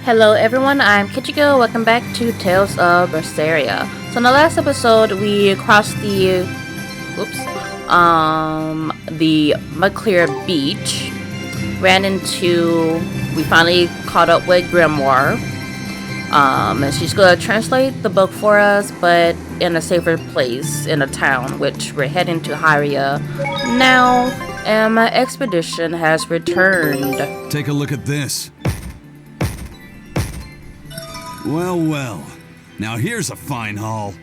Hello everyone, I'm Kichiko. Welcome back to Tales of Berseria. So in the last episode we crossed the Mudclear beach, ran into we finally caught up with Grimoire. And she's gonna translate the book for us, but in a safer place in a town, which we're heading to Haria now, and my expedition has returned. Take a look at this. Well, well. Now here's a fine haul.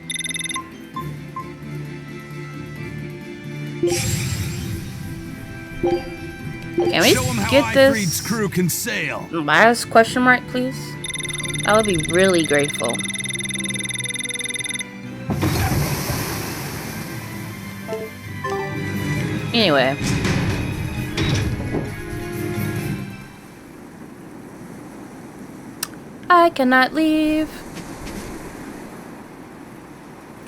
Can we Show 'em how get Ifrit's this crew can sail. last question mark, please? I would be really grateful. Anyway. I cannot leave.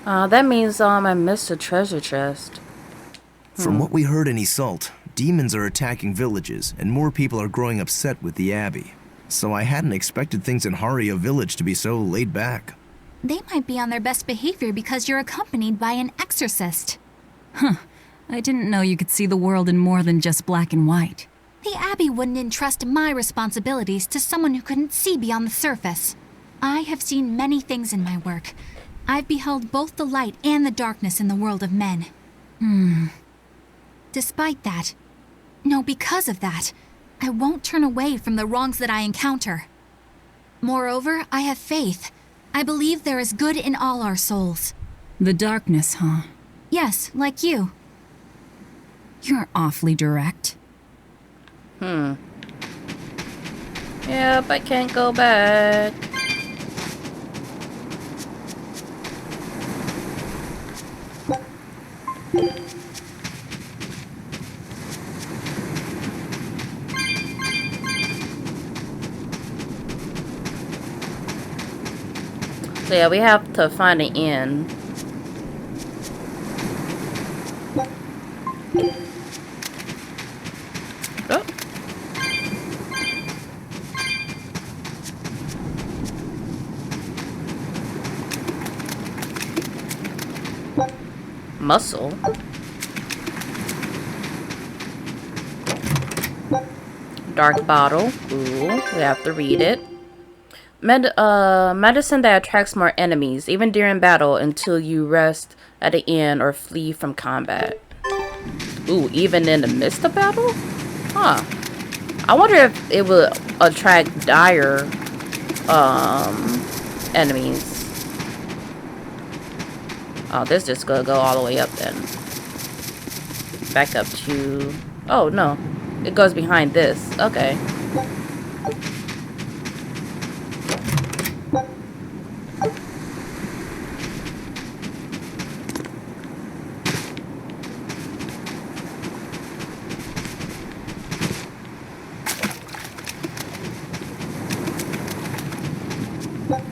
That means I missed a treasure chest. From what we heard in Iseult, demons are attacking villages, and more people are growing upset with the Abbey. So I hadn't expected things in Haria village to be so laid back. They might be on their best behavior because you're accompanied by an exorcist. I didn't know you could see the world in more than just black and white. The Abbey wouldn't entrust my responsibilities to someone who couldn't see beyond the surface. I have seen many things in my work. I've beheld both the light and the darkness in the world of men. Despite that, no, because of that, I won't turn away from the wrongs that I encounter. Moreover, I have faith. I believe there is good in all our souls. The darkness, huh? Yes, like you. You're awfully direct. Yep, I can't go back. So yeah, we have to find an inn. Oh. Muscle. Dark bottle. Ooh, we have to read it. Medicine that attracts more enemies, even during battle, until you rest at the inn or flee from combat. Ooh, even in the midst of battle? Huh. I wonder if it will attract dire enemies. Oh, this just gonna go all the way up then. Back up to... Oh, no. It goes behind this. Okay.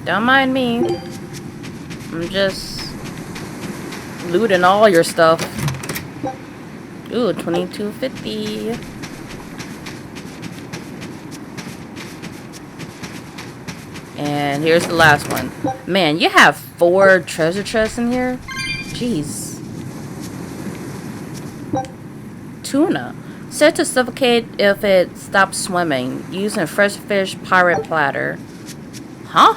Don't mind me. I'm just looting all your stuff. Ooh, 2250. And here's the last one. Man, you have 4 treasure chests in here? Jeez. Tuna. Said to suffocate if it stops swimming. Using fresh fish pirate platter. Huh?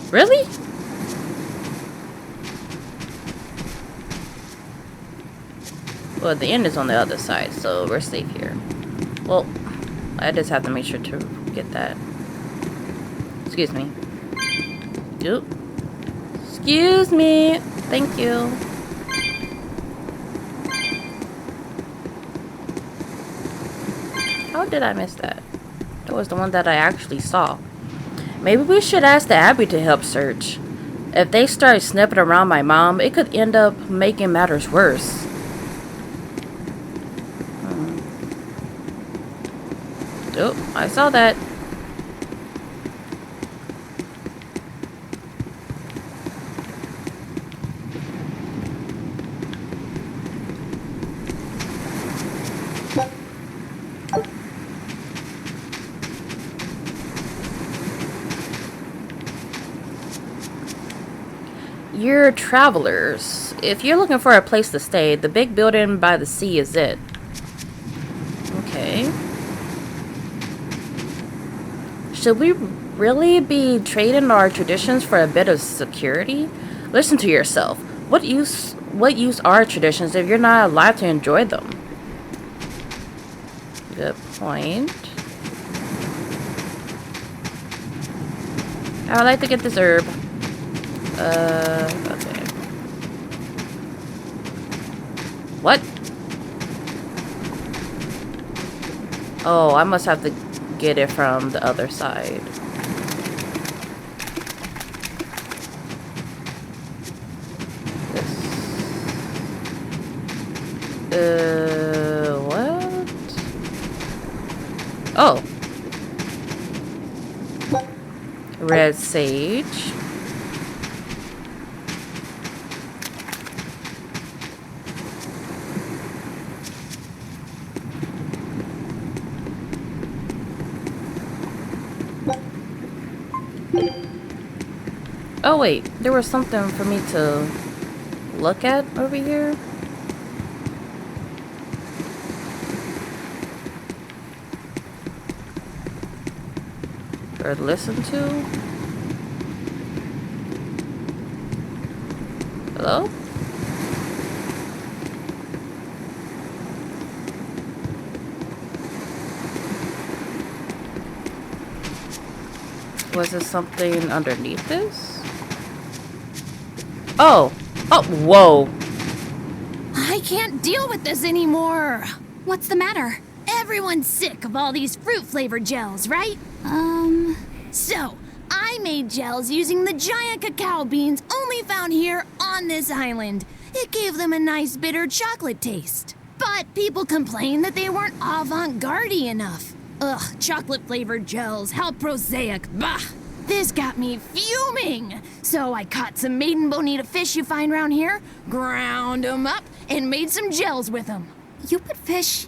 Really? Well, the end is on the other side, so we're safe here. Well, I just have to make sure to get that. Excuse me. Oop. Excuse me. Thank you. How did I miss that? That was the one that I actually saw. Maybe we should ask the Abbey to help search. If they start sniffing around my mom, it could end up making matters worse. Oh, I saw that. You're travelers. If you're looking for a place to stay, the big building by the sea is it. Okay. Should we really be trading our traditions for a bit of security? Listen to yourself. What use are traditions if you're not alive to enjoy them? Good point. I would like to get this herb. Okay. What? Oh, I must have to get it from the other side. What? Oh. Red sage. Oh wait, there was something for me to look at over here. Or listen to. Hello? Was there something underneath this? Oh! Oh, whoa! I can't deal with this anymore. What's the matter? Everyone's sick of all these fruit-flavored gels, right? So, I made gels using the giant cacao beans only found here on this island. It gave them a nice bitter chocolate taste. But people complained that they weren't avant-garde enough. Ugh, chocolate-flavored gels, how prosaic, bah! This got me fuming! So I caught some maiden bonita fish you find around here, ground them up, and made some gels with them. You put fish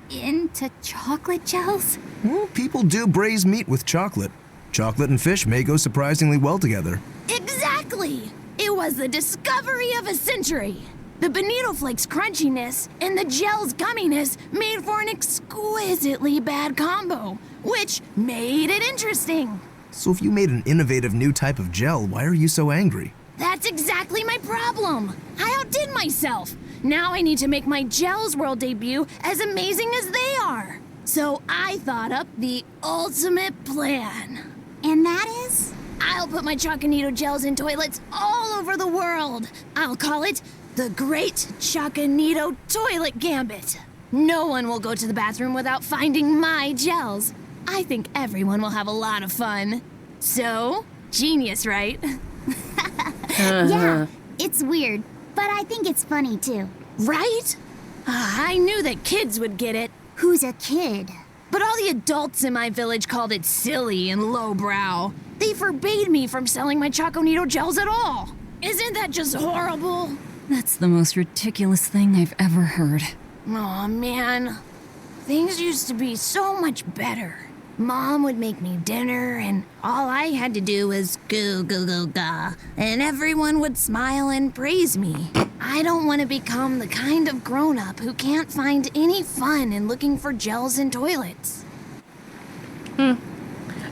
into chocolate gels? Well, people do braise meat with chocolate. Chocolate and fish may go surprisingly well together. Exactly! It was the discovery of a century. The bonito flakes crunchiness and the gel's gumminess made for an exquisitely bad combo, which made it interesting. So if you made an innovative new type of gel, why are you so angry? That's exactly my problem. I outdid myself. Now I need to make my Gels World debut as amazing as they are. So I thought up the ultimate plan. And that is? I'll put my Choconito gels in toilets all over the world. I'll call it the Great Choconito Toilet Gambit. No one will go to the bathroom without finding my gels. I think everyone will have a lot of fun. So, genius, right? Yeah, it's weird, but I think it's funny too. Right? I knew that kids would get it. Who's a kid? But all the adults in my village called it silly and lowbrow. They forbade me from selling my Choconito gels at all. Isn't that just horrible? That's the most ridiculous thing I've ever heard. Aw, man. Things used to be so much better. Mom would make me dinner, and all I had to do was goo goo goo ga, and everyone would smile and praise me. I don't want to become the kind of grown-up who can't find any fun in looking for gels in toilets.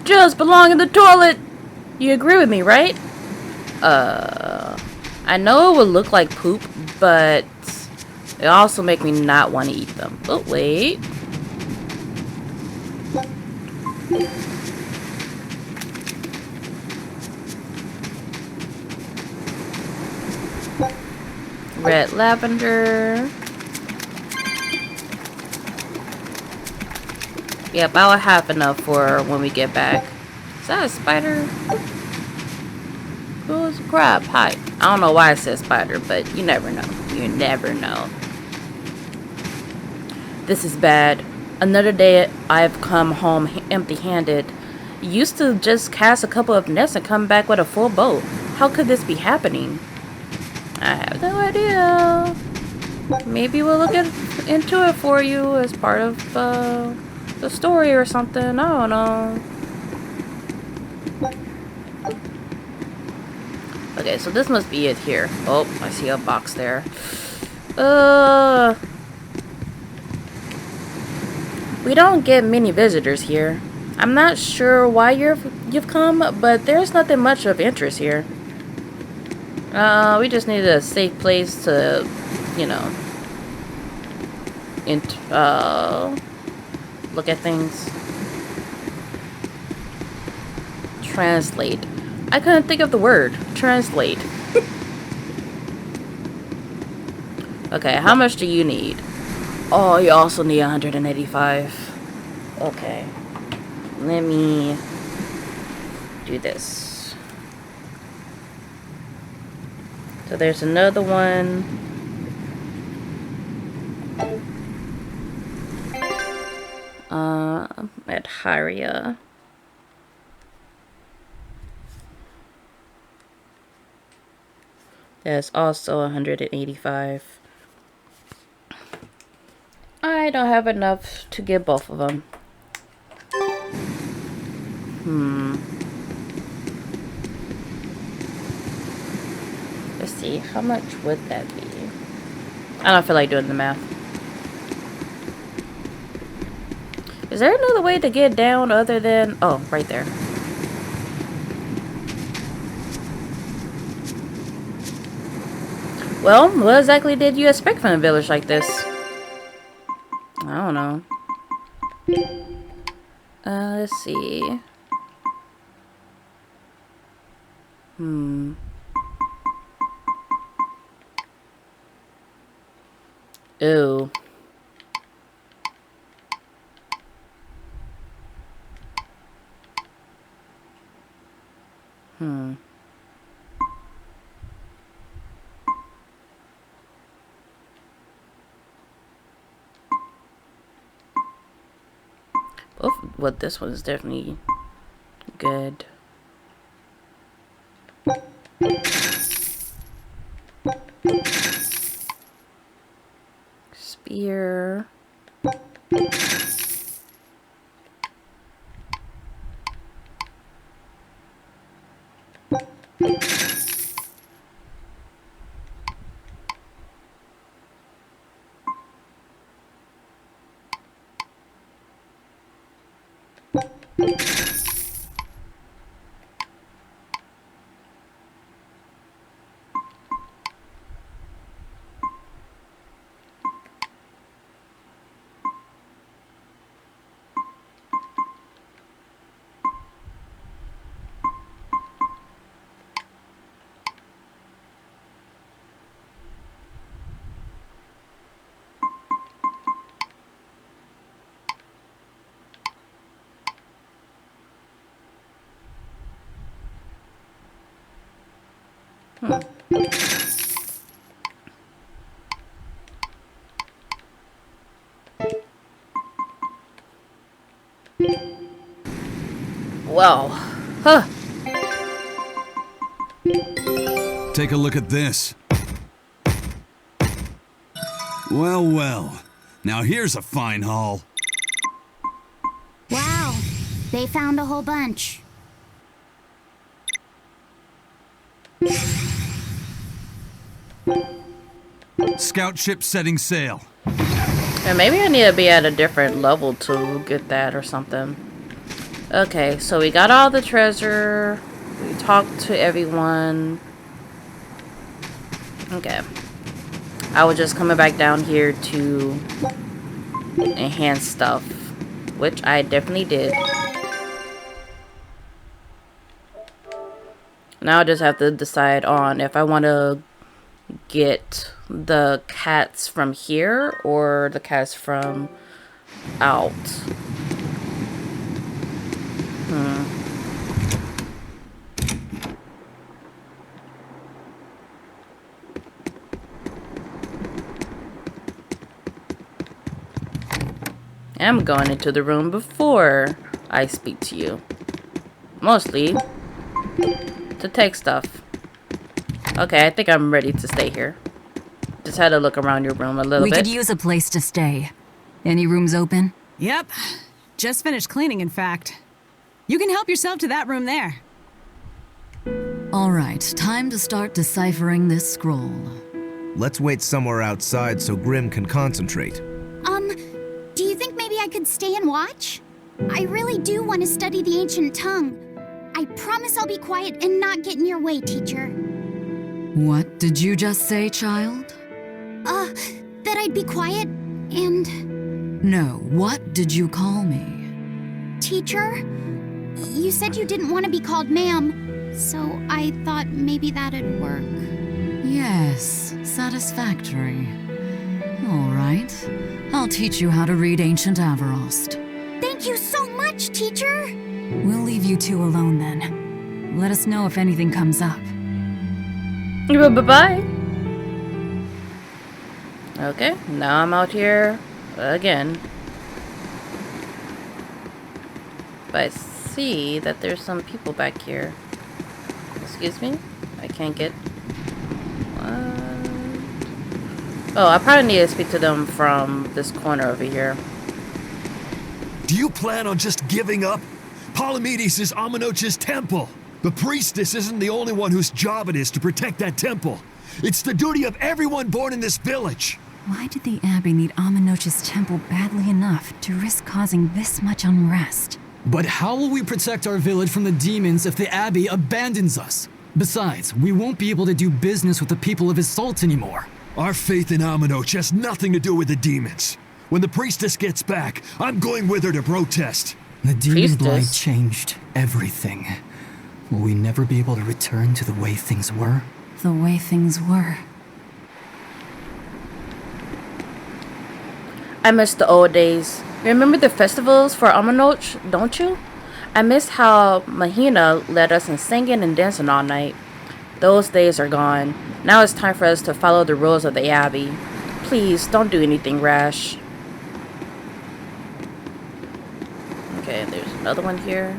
Gels belong in the toilet! You agree with me, right? I know it would look like poop, but it also make me not want to eat them. Oh, wait. Red lavender. Yep, I'll have enough for when we get back. Is that a spider? Who's a crab? Hi. I don't know why it says spider, but you never know. You never know. This is bad. Another day I've come home empty-handed. Used to just cast a couple of nets and come back with a full boat. How could this be happening? I have no idea. Maybe we'll look into it for you as part of the story or something. I don't know. Okay, so this must be it here. Oh, I see a box there. We don't get many visitors here. I'm not sure why you've come, but there's nothing much of interest here. We just need a safe place to, you know, look at things. Translate. I couldn't think of the word. Translate. Okay, how much do you need? Oh, you also need 185. Okay. Let me do this. So there's another one. At Haria. That's also 185. I don't have enough to get both of them. Let's see, how much would that be? I don't feel like doing the math. Is there another way to get down other than... Oh, right there. Well, what exactly did you expect from a village like this? I don't know. Let's see. Ooh. Well, this one's definitely good. Spear. Wow. Huh. Take a look at this. Well, well. Now here's a fine haul. Wow, they found a whole bunch. Scout ship setting sail. And maybe I need to be at a different level to get that or something. Okay, so we got all the treasure. We talked to everyone. Okay. I was just coming back down here to enhance stuff, which I definitely did. Now I just have to decide on if I want to get the cats from here or the cats from out. I'm going into the room before I speak to you. Mostly to take stuff. Okay, I think I'm ready to stay here. Just had to look around your room a little bit. We could use a place to stay. Any rooms open? Yep. Just finished cleaning, in fact. You can help yourself to that room there. All right, time to start deciphering this scroll. Let's wait somewhere outside so Grim can concentrate. Do you think maybe I could stay and watch? I really do want to study the ancient tongue. I promise I'll be quiet and not get in your way, teacher. What did you just say, child? That I'd be quiet and... No, what did you call me? Teacher? You said you didn't want to be called ma'am, so I thought maybe that'd work. Yes, satisfactory. All right, I'll teach you how to read Ancient Averost. Thank you so much, teacher! We'll leave you two alone then. Let us know if anything comes up. Bye-bye. Okay, now I'm out here again. But I see that there's some people back here. Excuse me? I can't get... Oh, I probably need to speak to them from this corner over here. Do you plan on just giving up? Palamedes is Amenoch's temple. The priestess isn't the only one whose job it is to protect that temple. It's the duty of everyone born in this village. Why did the Abbey need Amenoch's temple badly enough to risk causing this much unrest? But how will we protect our village from the demons if the Abbey abandons us? Besides, we won't be able to do business with the people of Isolt anymore. Our faith in Amenoch has nothing to do with the demons. When the priestess gets back, I'm going with her to protest. The demon blight Priestess? changed everything. Will we never be able to return to the way things were? The way things were. I miss the old days. Remember the festivals for Amanoch, don't you? I miss how Mahina led us in singing and dancing all night. Those days are gone. Now it's time for us to follow the rules of the Abbey. Please, don't do anything rash. Okay, there's another one here.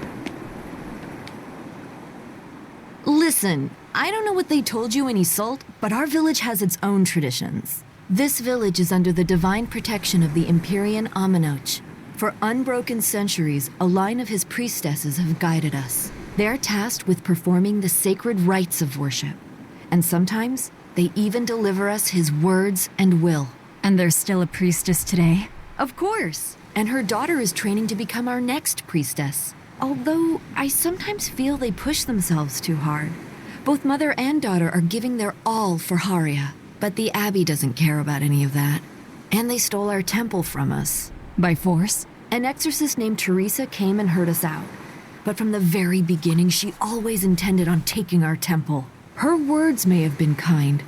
Listen, I don't know what they told you in Isolt, but our village has its own traditions. This village is under the divine protection of the Empyrean Amenoch. For unbroken centuries, a line of his priestesses have guided us. They're tasked with performing the sacred rites of worship. And sometimes, they even deliver us his words and will. And there's still a priestess today? Of course. And her daughter is training to become our next priestess. Although, I sometimes feel they push themselves too hard. Both mother and daughter are giving their all for Haria. But the Abbey doesn't care about any of that. And they stole our temple from us. By force? An exorcist named Teresa came and heard us out. But from the very beginning, she always intended on taking our temple. Her words may have been kind,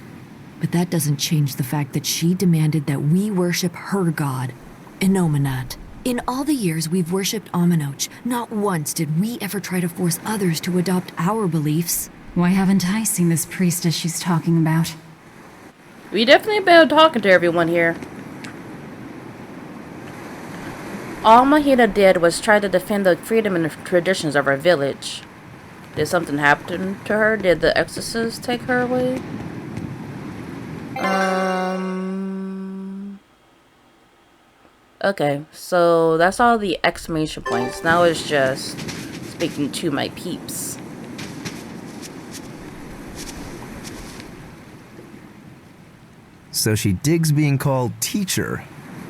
but that doesn't change the fact that she demanded that we worship her god, Enominat. In all the years we've worshipped Amenoch, not once did we ever try to force others to adopt our beliefs. Why haven't I seen this priestess she's talking about? We definitely been talking to everyone here. All Mahina did was try to defend the freedom and the traditions of our village. Did something happen to her? Did the exorcist take her away? Okay, so that's all the exclamation points. Now it's just speaking to my peeps. So she digs being called teacher.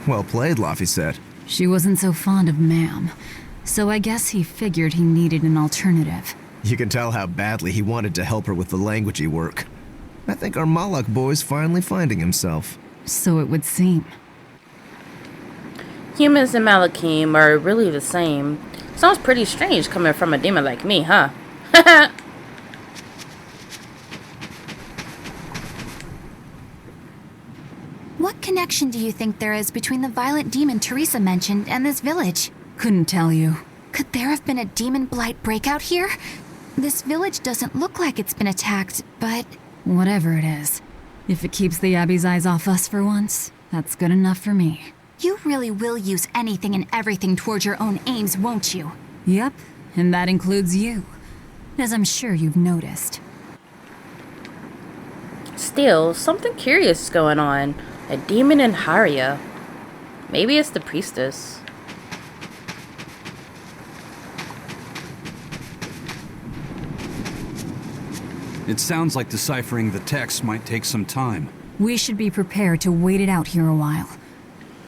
Well played, Laphicet. She wasn't so fond of ma'am, so I guess he figured he needed an alternative. You can tell how badly he wanted to help her with the languagey work. I think our Malak boy's finally finding himself. So it would seem. Humans and Malakim are really the same. Sounds pretty strange coming from a demon like me, huh? What connection do you think there is between the violent demon Teresa mentioned and this village? Couldn't tell you. Could there have been a demon blight breakout here? This village doesn't look like it's been attacked, but... Whatever it is. If it keeps the Abbey's eyes off us for once, that's good enough for me. You really will use anything and everything towards your own aims, won't you? Yep, and that includes you. As I'm sure you've noticed. Still, something curious is going on. A demon in Haria. Maybe it's the priestess. It sounds like deciphering the text might take some time. We should be prepared to wait it out here a while.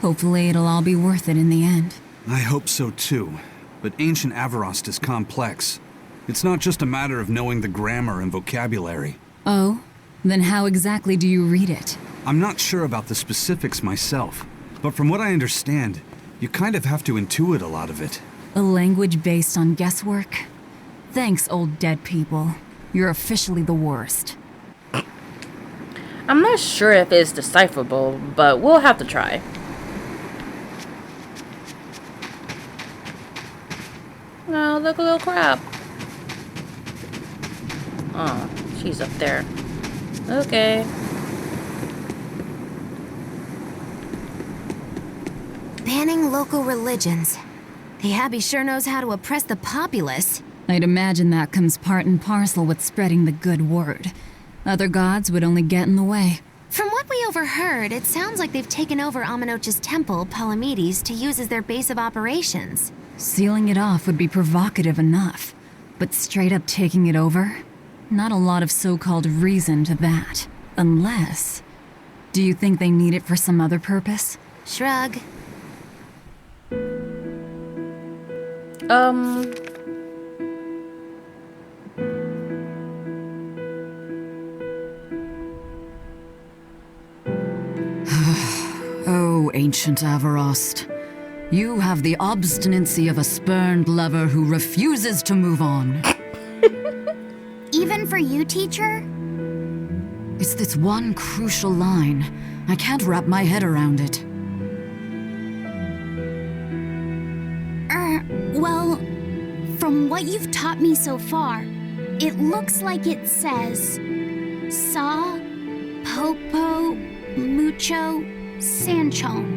Hopefully it'll all be worth it in the end. I hope so too, but ancient Avarost is complex. It's not just a matter of knowing the grammar and vocabulary. Oh? Then how exactly do you read it? I'm not sure about the specifics myself, but from what I understand, you kind of have to intuit a lot of it. A language based on guesswork? Thanks, old dead people. You're officially the worst. I'm not sure if it's decipherable, but we'll have to try. Oh, look, a little crab. Oh, she's up there. Okay. Banning local religions. The Abbey sure knows how to oppress the populace. I'd imagine that comes part and parcel with spreading the good word. Other gods would only get in the way. From what we overheard, it sounds like they've taken over Amenoch's temple, Palamedes, to use as their base of operations. Sealing it off would be provocative enough, but straight up taking it over? Not a lot of so-called reason to that. Unless... Do you think they need it for some other purpose? Shrug. Oh, ancient Avarost. You have the obstinacy of a spurned lover who refuses to move on. Even for you, teacher? It's this one crucial line. I can't wrap my head around it. Well, from what you've taught me so far, it looks like it says Saw, Popo, Mucho, Sanchon.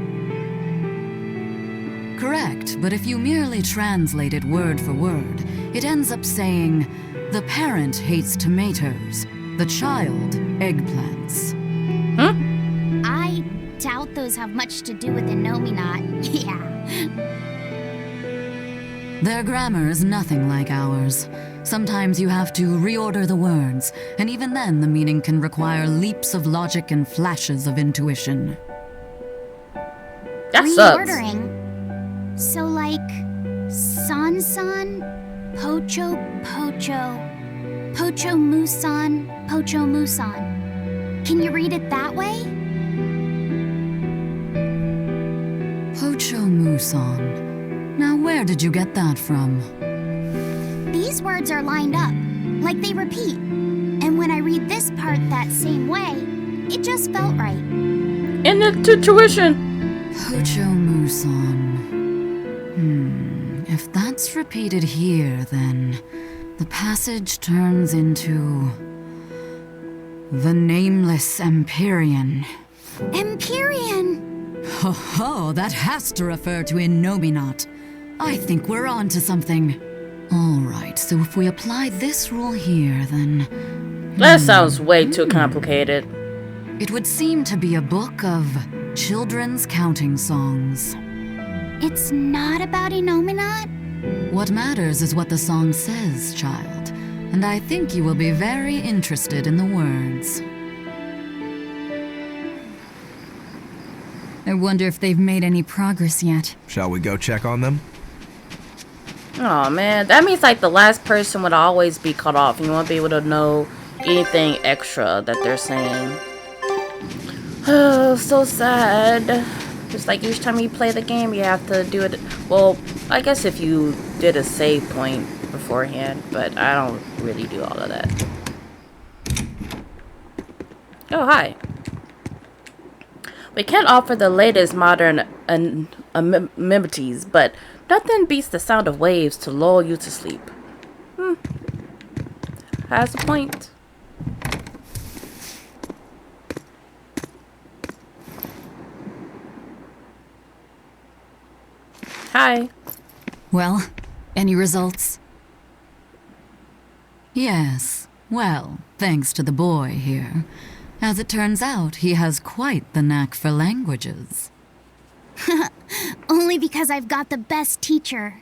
Correct, but if you merely translate it word for word, it ends up saying, the parent hates tomatoes, the child eggplants. Huh? I doubt those have much to do with Innominat. Yeah. Their grammar is nothing like ours. Sometimes you have to reorder the words, and even then the meaning can require leaps of logic and flashes of intuition. That sucks. Reordering. So like, San, Pocho, Pocho, Pocho Musan, Pocho Musan. Can you read it that way? Pocho Muson. Now where did you get that from? These words are lined up, like they repeat. And when I read this part that same way, it just felt right. In the tuition. Pocho Muson. If that's repeated here, then the passage turns into the Nameless Empyrean. Empyrean! Ho ho, that has to refer to Innominat. I think we're on to something. All right, so if we apply this rule here, then... That sounds way too complicated. It would seem to be a book of children's counting songs. It's not about Innominat? What matters is what the song says, child. And I think you will be very interested in the words. I wonder if they've made any progress yet. Shall we go check on them? Oh man, that means like the last person would always be cut off. You won't be able to know anything extra that they're saying. Oh, so sad. Just like each time you play the game, you have to do it. Well, I guess if you did a save point beforehand, but I don't really do all of that. Oh, hi. We can't offer the latest modern amenities, but nothing beats the sound of waves to lull you to sleep. Has a point. Hi. Well, any results? Yes, well, thanks to the boy here. As it turns out, he has quite the knack for languages. Only because I've got the best teacher.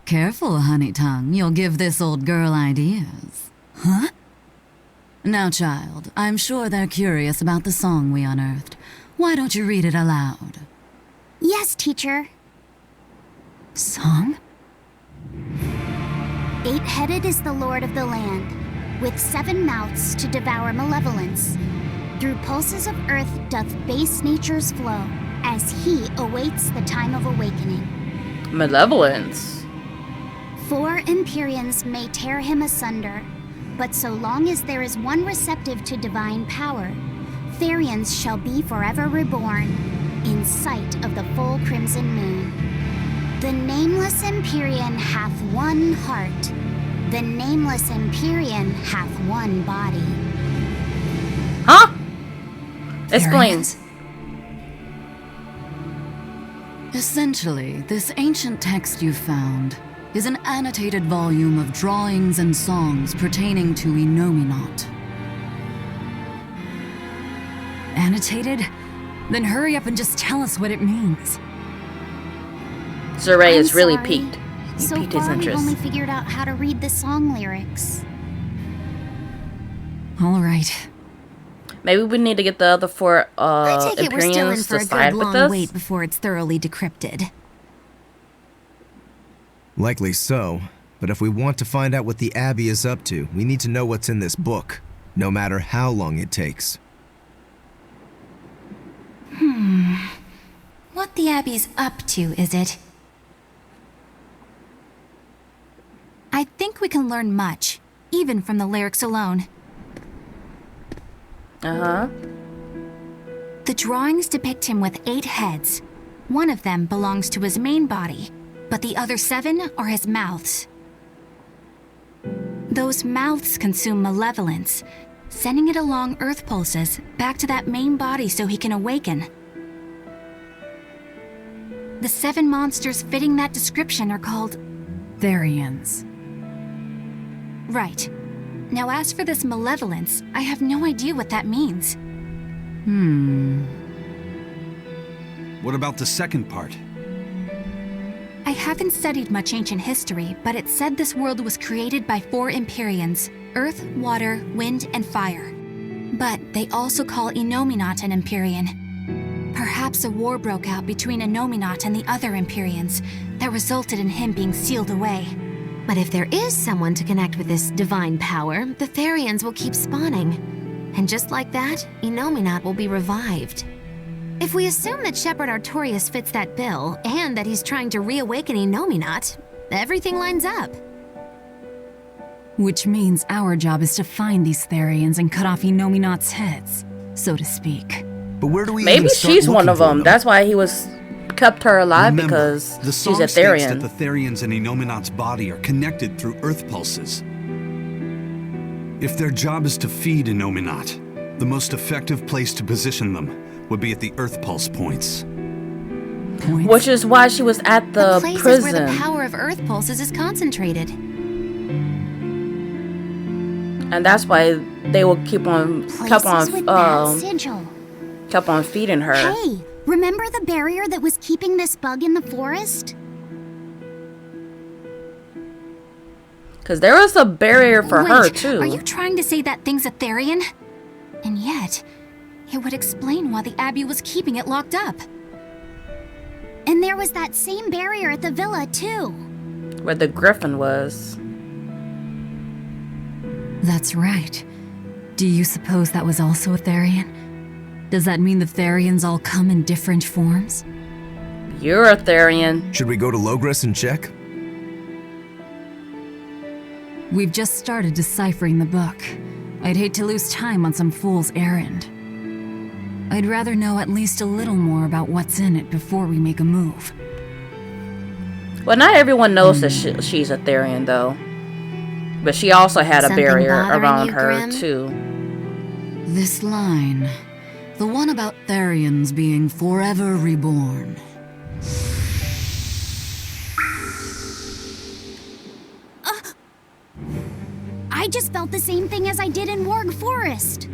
Careful, honey tongue, you'll give this old girl ideas. Huh? Now, child, I'm sure they're curious about the song we unearthed. Why don't you read it aloud? Yes, teacher. Song? 8-headed is the lord of the land, with 7 mouths to devour malevolence. Through pulses of earth doth base nature's flow, as he awaits the time of awakening. Malevolence. 4 Empyreans may tear him asunder, but so long as there is one receptive to divine power, Therians shall be forever reborn, in sight of the full crimson moon. The nameless Empyrean hath one heart. The nameless Empyrean hath one body. Huh? Explain. Therians? Essentially, this ancient text you found is an annotated volume of drawings and songs pertaining to Enominat. Annotated? Then hurry up and just tell us what it means. Zeray is really sorry. piqued. He So piqued his far, we've interest. only figured out how to read the song lyrics. All right. Maybe we need to get the other 4 I take it we're still in Empyreans for to a side good with long us. wait before it's thoroughly decrypted. Likely so, but if we want to find out what the Abbey is up to, we need to know what's in this book, no matter how long it takes. What the Abbey's up to, is it? I think we can learn much, even from the lyrics alone. Uh-huh. The drawings depict him with 8 heads. One of them belongs to his main body, but the other 7 are his mouths. Those mouths consume malevolence, sending it along earth pulses back to that main body so he can awaken. The 7 monsters fitting that description are called... Therians. Right. Now as for this malevolence, I have no idea what that means. What about the second part? I haven't studied much ancient history, but it said this world was created by 4 Empyreans: earth, water, wind, and fire. But they also call Enominat an Empyrean. Perhaps a war broke out between Enominat and the other Empyreans that resulted in him being sealed away. But if there is someone to connect with this divine power, the Therians will keep spawning. And just like that, Enominat will be revived. If we assume that Shepherd Artorius fits that bill, and that he's trying to reawaken Enominat, everything lines up. Which means our job is to find these Therians and cut off Enominat's heads, so to speak. But where do we Maybe even start she's one looking of for them. That's why he was kept her alive, Remember, because the she's song a states Therian. that the Therians and Enominat's body are connected through earth pulses. If their job is to feed Enominat, the most effective place to position them would be at the earth pulse points. Points? Which is why she was at the places prison. where the power of earth pulses is concentrated. And that's why they will keep on Places with that sigil. kept on feeding her. Hey, remember the barrier that was keeping this bug in the forest? Because there was a barrier for Wait, her too. Are you trying to say that thing's a Therian? And yet, it would explain why the Abbey was keeping it locked up. And there was that same barrier at the villa, too. Where the griffin was. That's right. Do you suppose that was also a Therian? Does that mean the Therians all come in different forms? You're a Therian. Should we go to Logres and check? We've just started deciphering the book. I'd hate to lose time on some fool's errand. I'd rather know at least a little more about what's in it before we make a move. Well, not everyone knows that she's a Therian, though. But she also had a Something barrier bothering around you, her, Grim? too. This line, the one about Therians being forever reborn. I just felt the same thing as I did in Warg Forest.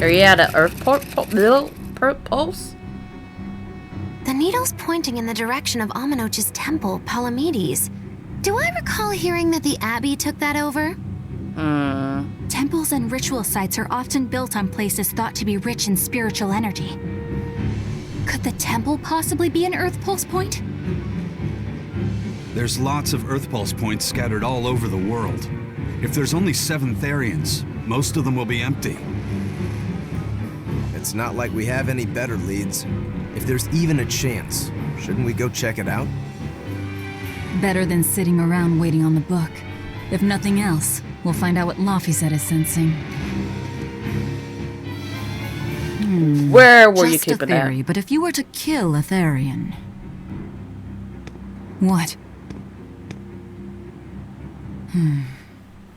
Are you at an earth pulse? The needle's pointing in the direction of Amenoch's temple, Palamedes. Do I recall hearing that the Abbey took that over? Temples and ritual sites are often built on places thought to be rich in spiritual energy. Could the temple possibly be an Earth Pulse point? There's lots of Earth Pulse points scattered all over the world. If there's only 7 Therians, most of them will be empty. It's not like we have any better leads. If there's even a chance, shouldn't we go check it out? Better than sitting around waiting on the book. If nothing else, we'll find out what Laphicet is sensing. Where were you Just a keeping theory, that? but if you were to kill a Therian... What?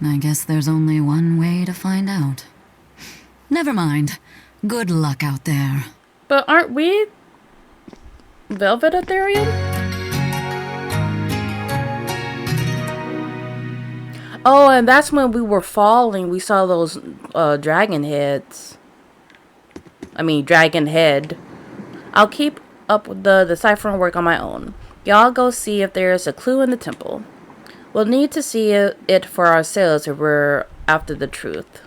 I guess there's only one way to find out. Never mind. Good luck out there. But aren't we Velvet Ethereum? Oh, and that's when we were falling. We saw those dragon heads. I mean, dragon head. I'll keep up with the deciphering work on my own. Y'all go see if there's a clue in the temple. We'll need to see it for ourselves if we're after the truth.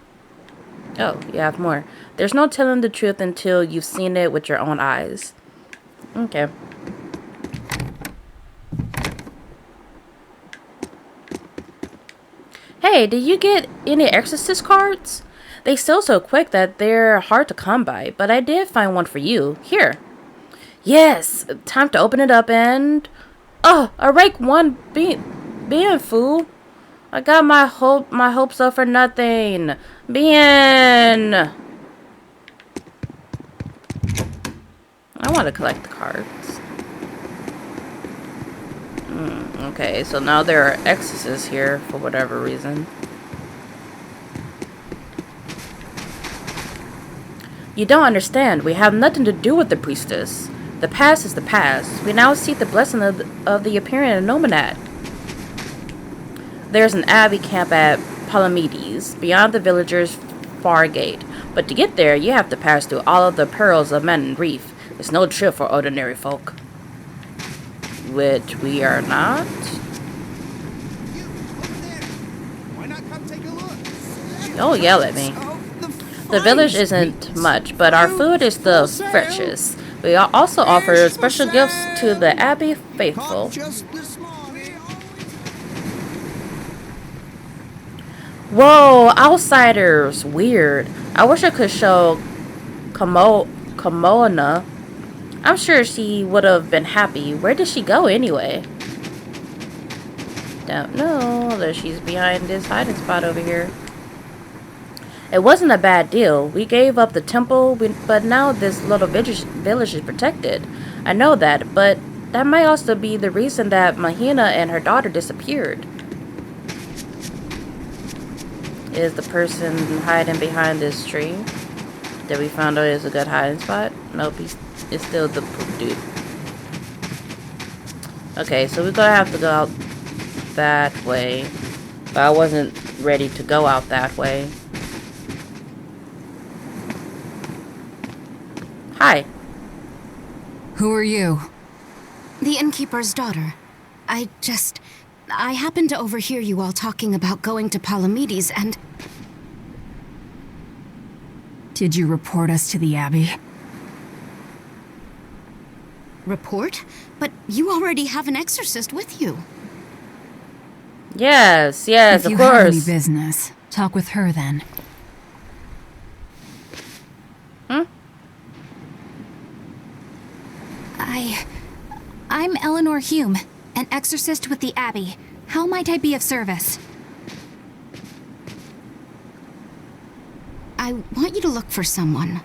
Oh, you have more. There's no telling the truth until you've seen it with your own eyes. Okay. Hey, did you get any exorcist cards? They sell so quick that they're hard to come by, but I did find one for you. Here. Yes, time to open it up and... Oh, a rank 1 being fool. I got my hopes up for nothing. Being... I want to collect the cards. Okay, so now there are exorcists here for whatever reason. You don't understand. We have nothing to do with the priestess. The past is the past. We now seek the blessing of the Empyrean Nominat. There's an abbey camp at Palamedes, beyond the villagers' far gate. But to get there, you have to pass through all of the perils of men and reef. It's no trip for ordinary folk. Which we are not. Don't yell at me. The village isn't much, but our food is the freshest. We also offer special gifts to the Abbey faithful. Whoa, outsiders. Weird. I wish I could show Kamoana. I'm sure she would have been happy. Where did she go anyway? Don't know. That she's behind this hiding spot over here. It wasn't a bad deal. We gave up the temple, but now this little village is protected. I know that, but that might also be the reason that Mahina and her daughter disappeared. Is the person hiding behind this tree that we found out is a good hiding spot? Nope, it's still the poop dude. Okay, so we're gonna have to go out that way. But I wasn't ready to go out that way. Hi. Who are you? The innkeeper's daughter. I happened to overhear you all talking about going to Palamedes and... Did you report us to the Abbey? Report? But you already have an exorcist with you. Yes, If of you have any course. business, talk with her then. I'm Eleanor Hume, an exorcist with the Abbey. How might I be of service? I want you to look for someone.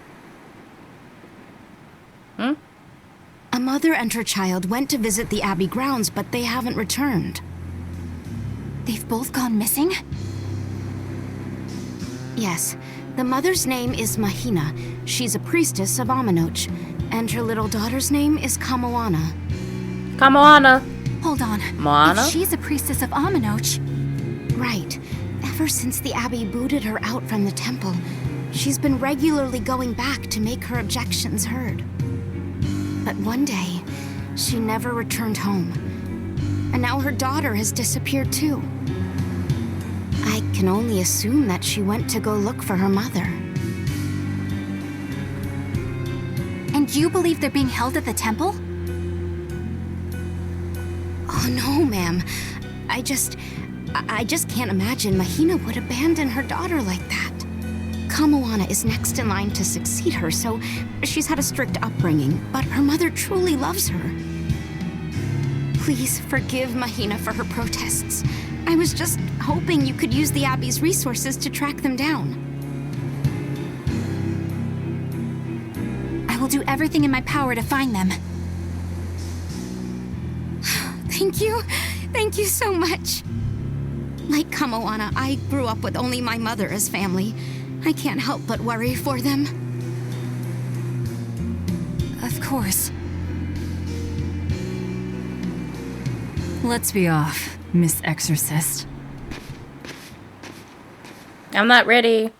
A mother and her child went to visit the Abbey grounds, but they haven't returned. They've both gone missing? Yes. The mother's name is Mahina. She's a priestess of Aminoch. And her little daughter's name is Kamoana. Kamoana. Hold on. Moana? If she's a priestess of Aminoch... Right. Ever since the Abbey booted her out from the temple, she's been regularly going back to make her objections heard. But one day, she never returned home. and now her daughter has disappeared too. I can only assume that she went to go look for her mother. And you believe they're being held at the temple? Oh no, ma'am. I just can't imagine Mahina would abandon her daughter like that. Kamoana is next in line to succeed her, so she's had a strict upbringing, but her mother truly loves her. Please forgive Mahina for her protests. I was just hoping you could use the Abbey's resources to track them down. I will do everything in my power to find them. Thank you. Thank you so much. Like Kamoana, I grew up with only my mother as family. I can't help but worry for them. Of course. Let's be off, Miss Exorcist. I'm not ready.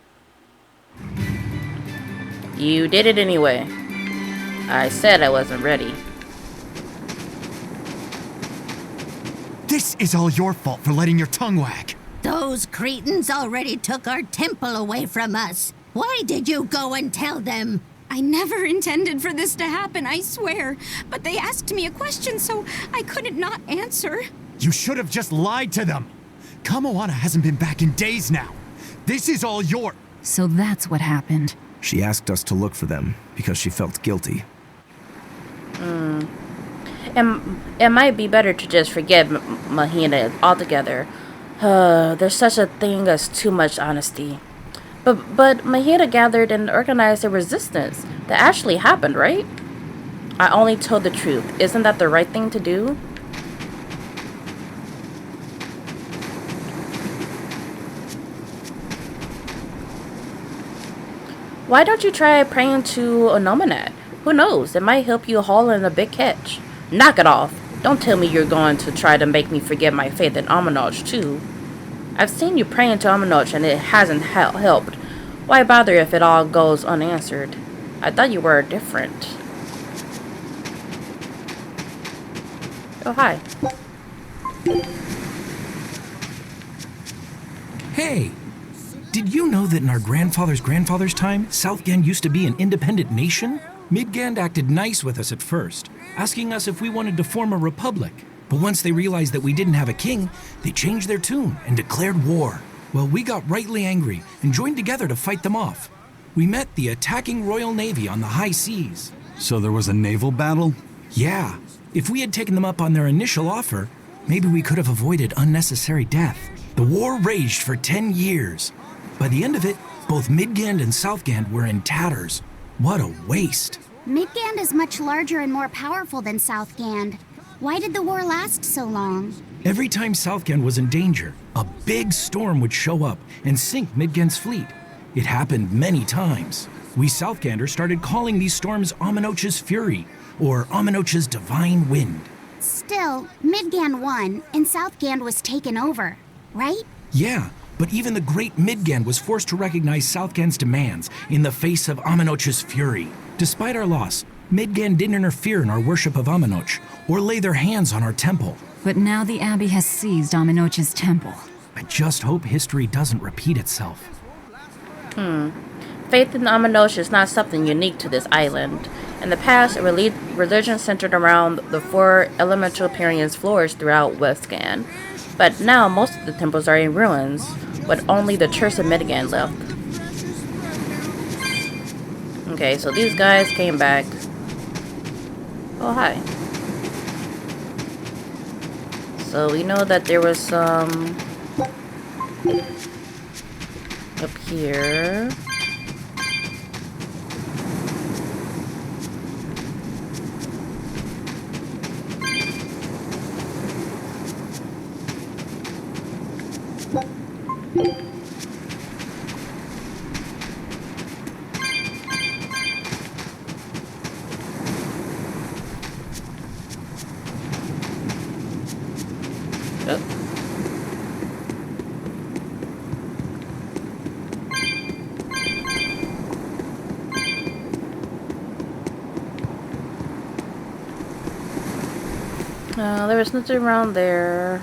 You did it anyway. I said I wasn't ready. This is all your fault for letting your tongue wag. Those cretins already took our temple away from us. Why did you go and tell them? I never intended for this to happen, I swear. But they asked me a question, so I couldn't not answer. You should have just lied to them. Kamoana hasn't been back in days now. This is all your... So that's what happened. She asked us to look for them because she felt guilty. It might be better to just forget Mahina altogether. There's such a thing as too much honesty. But Mahina gathered and organized a resistance. That actually happened, right? I only told the truth. Isn't that the right thing to do? Why don't you try praying to Onominat? Who knows? It might help you haul in a big catch. Knock it off. Don't tell me you're going to try to make me forget my faith in Aminoch too. I've seen you praying to Aminoch and it hasn't helped. Why bother if it all goes unanswered? I thought you were different. Oh, hi. Hey! Did you know that in our grandfather's time, Southgand used to be an independent nation? Midgand acted nice with us at first, asking us if we wanted to form a republic. But once they realized that we didn't have a king, they changed their tune and declared war. Well, we got rightly angry and joined together to fight them off. We met the attacking Royal Navy on the high seas. So there was a naval battle? Yeah. If we had taken them up on their initial offer, maybe we could have avoided unnecessary death. The war raged for 10 years. By the end of it, both Midgand and Southgand were in tatters. What a waste. Midgand is much larger and more powerful than Southgand. Why did the war last so long? Every time Southgand was in danger, a big storm would show up and sink Midgand's fleet. It happened many times. We Southganders started calling these storms Aminoch's Fury, or Aminoch's Divine Wind. Still, Midgand won, and Southgand was taken over, right? Yeah, but even the great Midgand was forced to recognize Southgand's demands in the face of Aminoch's Fury. Despite our loss, Midgand didn't interfere in our worship of Aminoch, or lay their hands on our temple. But now the Abbey has seized Aminoch's temple. I just hope history doesn't repeat itself. Faith in Aminoch is not something unique to this island. In the past, religion centered around the 4 elemental Parians flourished throughout Westgand. But now most of the temples are in ruins, with only the Church of Midgand left. Okay, so these guys came back. Oh, hi. So we know that there was some up here. There was nothing around there.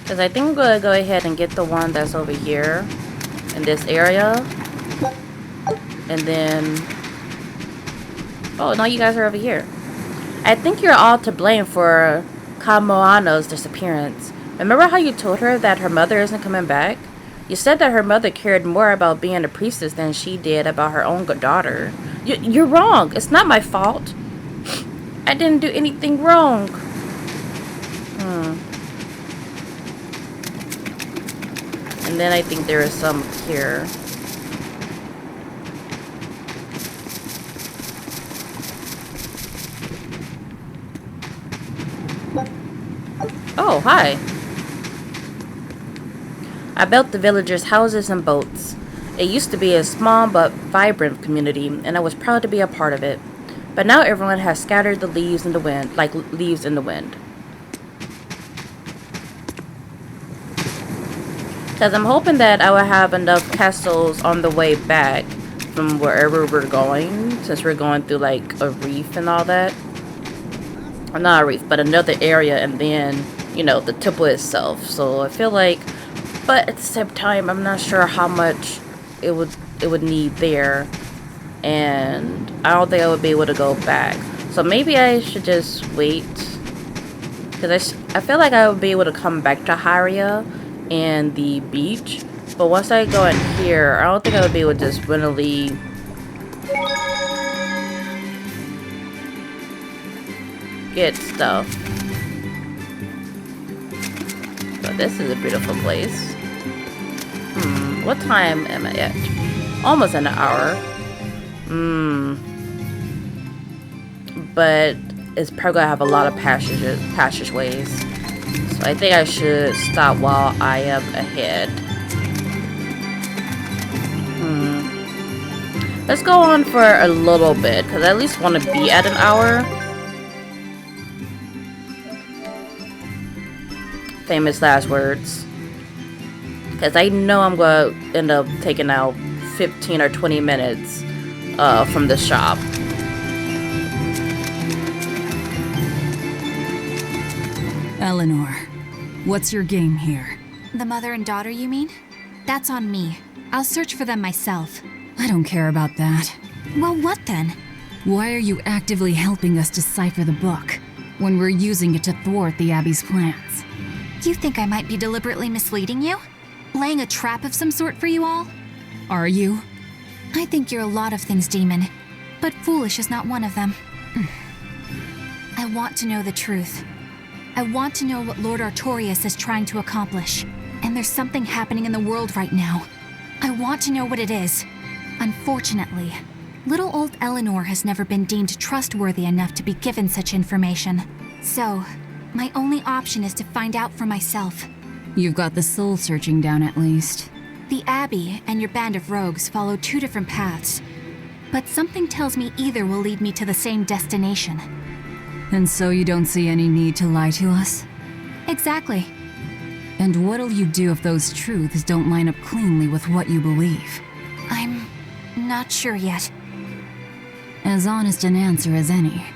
Because I think I'm going to go ahead and get the one that's over here in this area. And then... Oh, no, you guys are over here. I think you're all to blame for Kamoano's disappearance. Remember how you told her that her mother isn't coming back? You said that her mother cared more about being a priestess than she did about her own daughter. You're wrong. It's not my fault. I didn't do anything wrong. And then I think there is some here. Oh, hi. I built the villagers' houses and boats. It used to be a small but vibrant community, and I was proud to be a part of it. But now everyone has scattered the leaves in the wind, like leaves in the wind. Because I'm hoping that I will have enough castles on the way back from wherever we're going, since we're going through like a reef and all that. Or not a reef, but another area, and then, you know, the temple itself. So I feel like, but at the same time, I'm not sure how much it would need there, and I don't think I would be able to go back. So maybe I should just wait, because I feel like I would be able to come back to Haria and the beach, but once I go in here, I don't think I would be able to just really get stuff. But this is a beautiful place. What time am I at? Almost an hour. But it's probably gonna have a lot of passageways. So I think I should stop while I am ahead. Let's go on for a little bit, because I at least want to be at an hour. Famous last words. Because I know I'm going to end up taking out 15 or 20 minutes from the shop. Eleanor, what's your game here? The mother and daughter, you mean? That's on me. I'll search for them myself. I don't care about that. Well, what then? Why are you actively helping us decipher the book when we're using it to thwart the Abbey's plans? You think I might be deliberately misleading you? Laying a trap of some sort for you all? Are you? I think you're a lot of things, Demon. But foolish is not one of them. I want to know the truth. I want to know what Lord Artorias is trying to accomplish. And there's something happening in the world right now. I want to know what it is. Unfortunately, little old Eleanor has never been deemed trustworthy enough to be given such information. So, my only option is to find out for myself. You've got the soul searching down at least. The Abbey and your band of rogues follow two different paths. But something tells me either will lead me to the same destination. And so you don't see any need to lie to us? Exactly. And what'll you do if those truths don't line up cleanly with what you believe? I'm not sure yet. As honest an answer as any.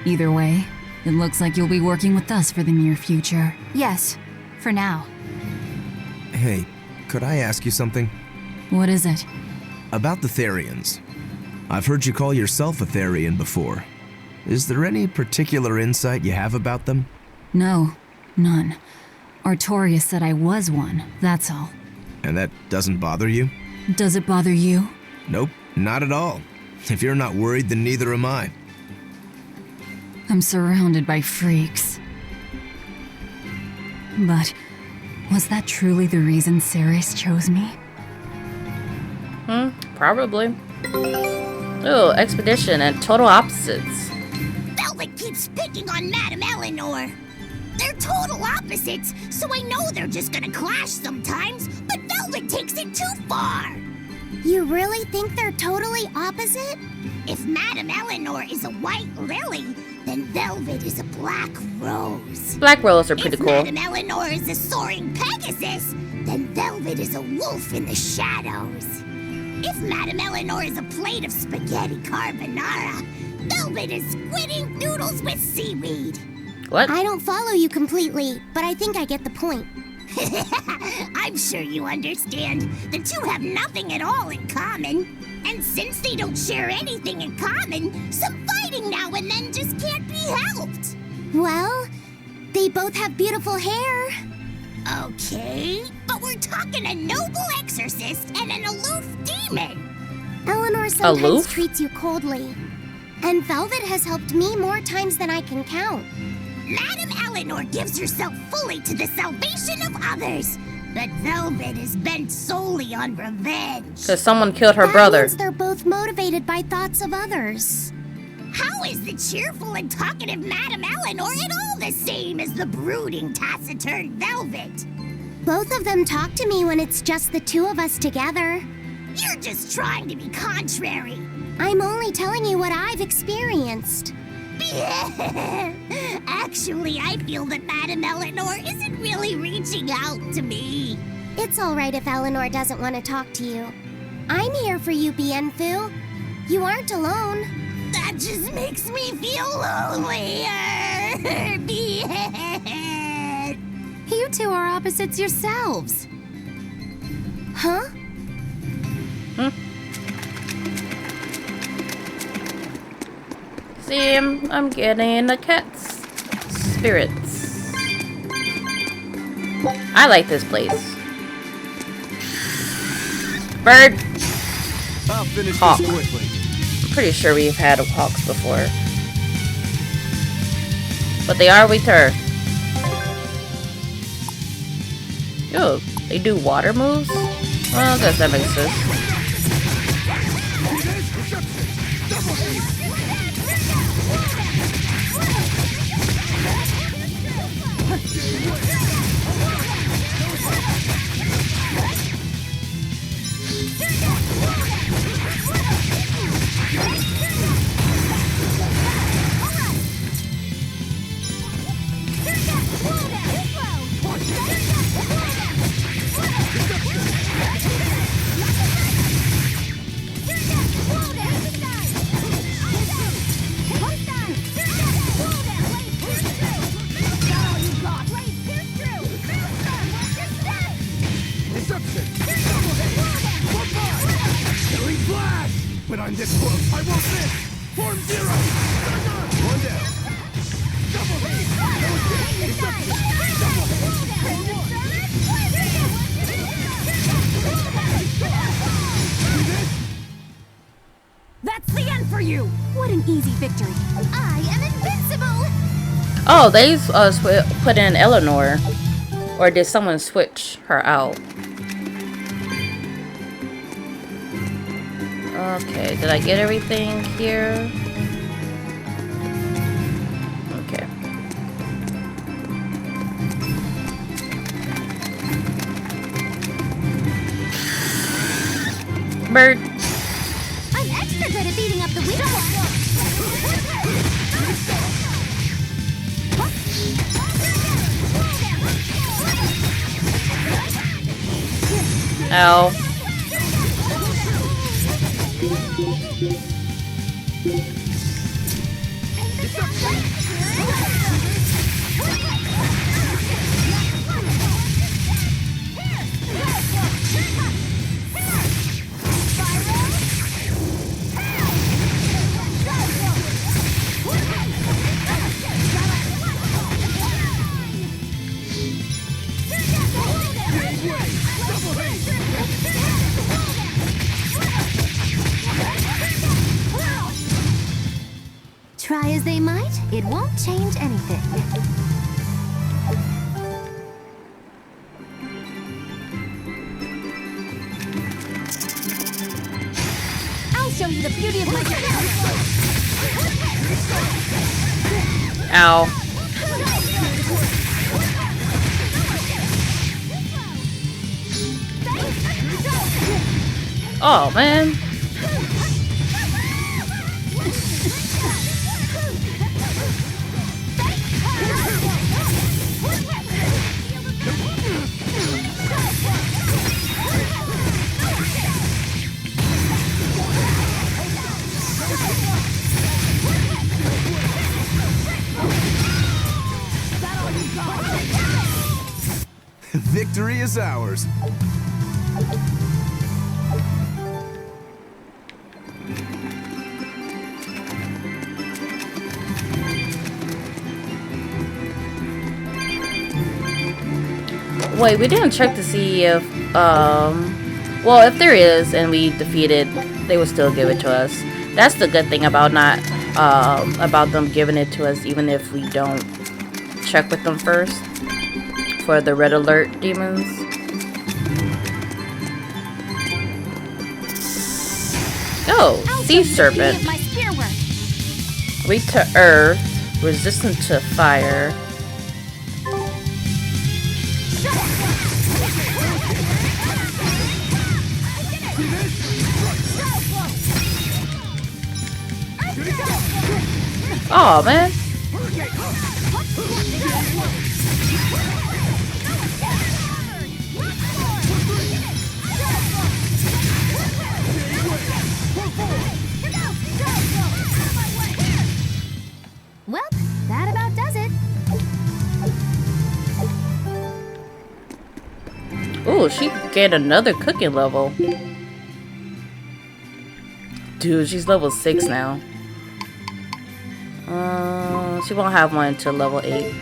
Either way, it looks like you'll be working with us for the near future. Yes, for now. Hey, could I ask you something? What is it? About the Therians. I've heard you call yourself a Therian before. Is there any particular insight you have about them? No, none. Artorias said I was one, that's all. And that doesn't bother you? Does it bother you? Nope, not at all. If you're not worried, then neither am I. I'm surrounded by freaks. But was that truly the reason Ceres chose me? Probably. Oh, expedition and total opposites. Velvet keeps picking on Madame Eleanor. They're total opposites, so I know they're just gonna clash sometimes, but Velvet takes it too far. You really think they're totally opposite? If Madame Eleanor is a white lily, then Velvet is a black rose. Black rose are pretty If cool. Madame Eleanor is a soaring Pegasus, then Velvet is a wolf in the shadows. If Madame Eleanor is a plate of spaghetti carbonara, Velvet is squidding noodles with seaweed. What? I don't follow you completely, but I think I get the point. I'm sure you understand. The two have nothing at all in common. And since they don't share anything in common, some fighting now and then just can't be helped. Well, they both have beautiful hair. Okay, but we're talking a noble exorcist and an aloof demon. Eleanor sometimes Aloof? treats you coldly. And Velvet has helped me more times than I can count. Madame Eleanor gives herself fully to the salvation of others, but Velvet is bent solely on revenge. Because someone killed her That brother. means they're both motivated by thoughts of others. How is the cheerful and talkative Madame Eleanor at all the same as the brooding, taciturn Velvet? Both of them talk to me when it's just the two of us together. You're just trying to be contrary. I'm only telling you what I've experienced. Actually, I feel that Madame Eleanor isn't really reaching out to me. It's all right if Eleanor doesn't want to talk to you. I'm here for you, Bienfu. You aren't alone. That just makes me feel lonelier. You two are opposites yourselves. Huh? See, I'm getting the cat's spirits. I like this place. Bird. I'll finish Hawk. this quickly. I'm pretty sure we've had hawks before. But they are with her. Oh, they do water moves? Well, I guess that makes sense. When I'm this close, I won't miss! Form zero! One down. Double hit! That's the end for you! What an easy victory. I am invincible! Oh, they put in Eleanor. Or did someone switch her out? Okay, did I get everything here? Okay. Bird. I'm extra good at beating up the weak Ow. Try as they might, it won't change anything. I'll show you the beauty of my Ow. Oh, man. Victory is ours. Wait, we didn't check to see if, well, if there is and we defeat it, they will still give it to us. That's the good thing about not, about them giving it to us, even if we don't check with them first for the red alert demons. Oh, sea serpent. Weak to earth, resistant to fire. Oh man. Well, that about does it. Ooh, she gained another cooking level. Dude, she's level 6 now. She won't have one until level 8. Okay.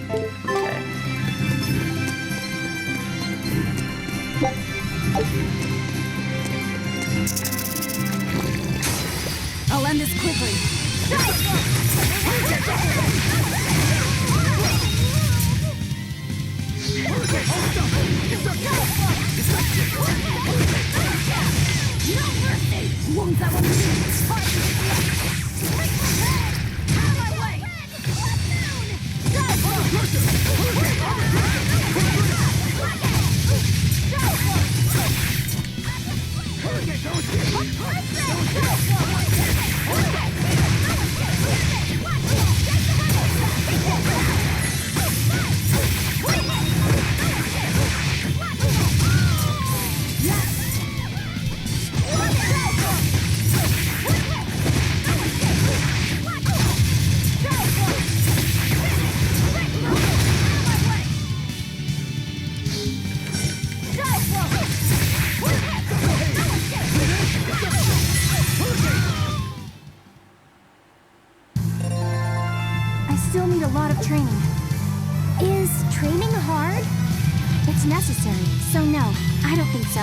I'll end this quickly. Still need a lot of training. Is training hard? It's necessary, so no, I don't think so.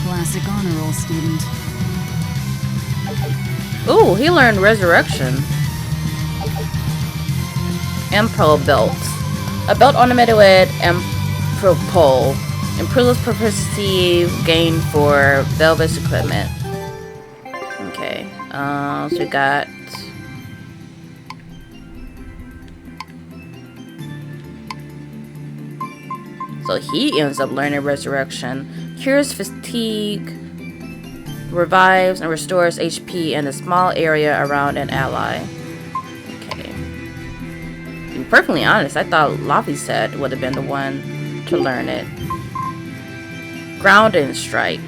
Classic honor roll student. Ooh, he learned resurrection. Empro belt. A belt ornamented with Empro. Improves proficiency gained for Velvet's equipment. Okay. So we got so he ends up learning resurrection. Cures fatigue, revives and restores HP in a small area around an ally. Okay. To be perfectly honest, I thought Laphicet would have been the one to learn it. Ground and strike.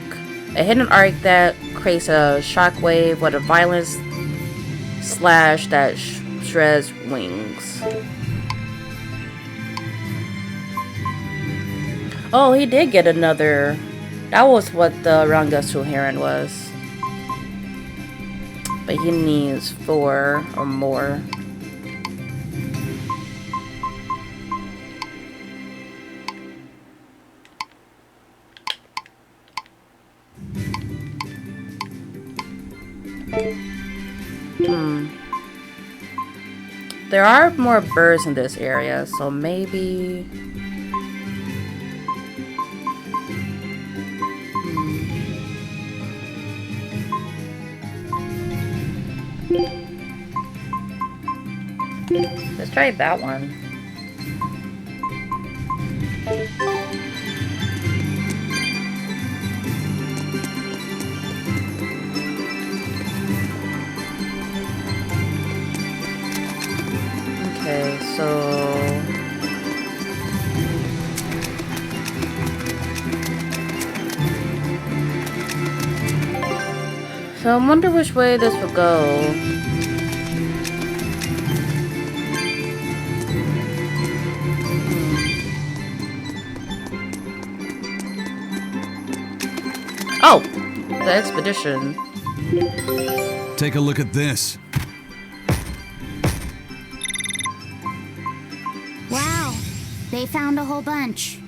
A hidden arc that creates a shockwave with a violent slash that shreds wings. Oh, he did get another. That was what the Rangasu Heron was. But he needs 4 or more. There are more birds in this area, so maybe... Let's try that one. So I wonder which way this will go. Oh, the expedition. Take a look at this. Wow, they found a whole bunch.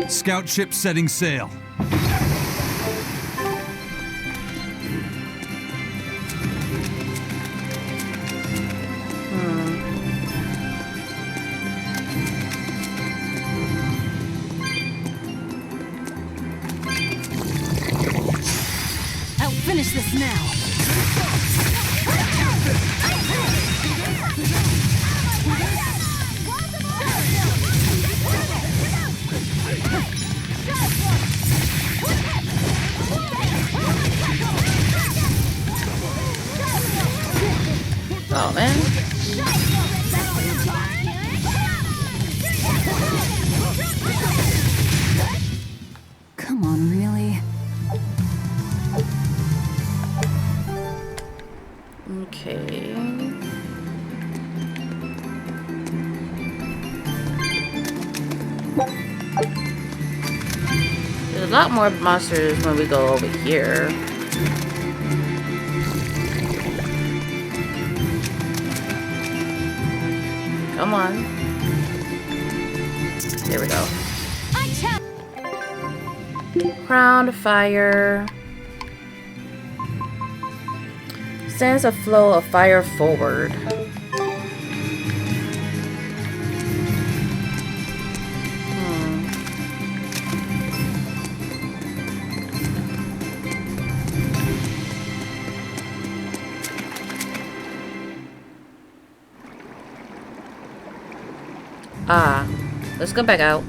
Scout ship setting sail. I'll finish this now. Oh man. Come on, really? Okay. There's a lot more monsters when we go over here. Come on. There we go. Crown of fire. Sends a flow of fire forward. Ah, let's go back out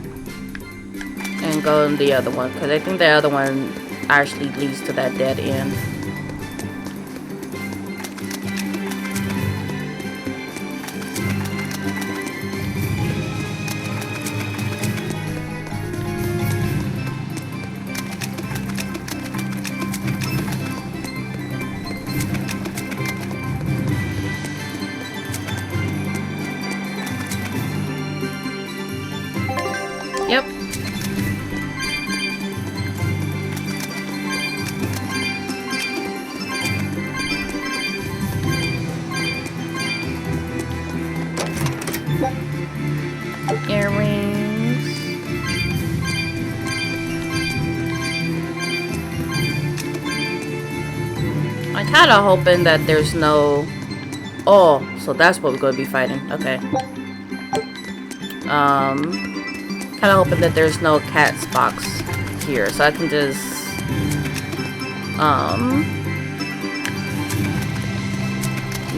and go in the other one, because I think the other one actually leads to that dead end. Yep. Earrings. I'm kind of hoping that there's no... Oh, so that's what we're going to be fighting. Okay. Kind of hoping that there's no cat's box here, so I can just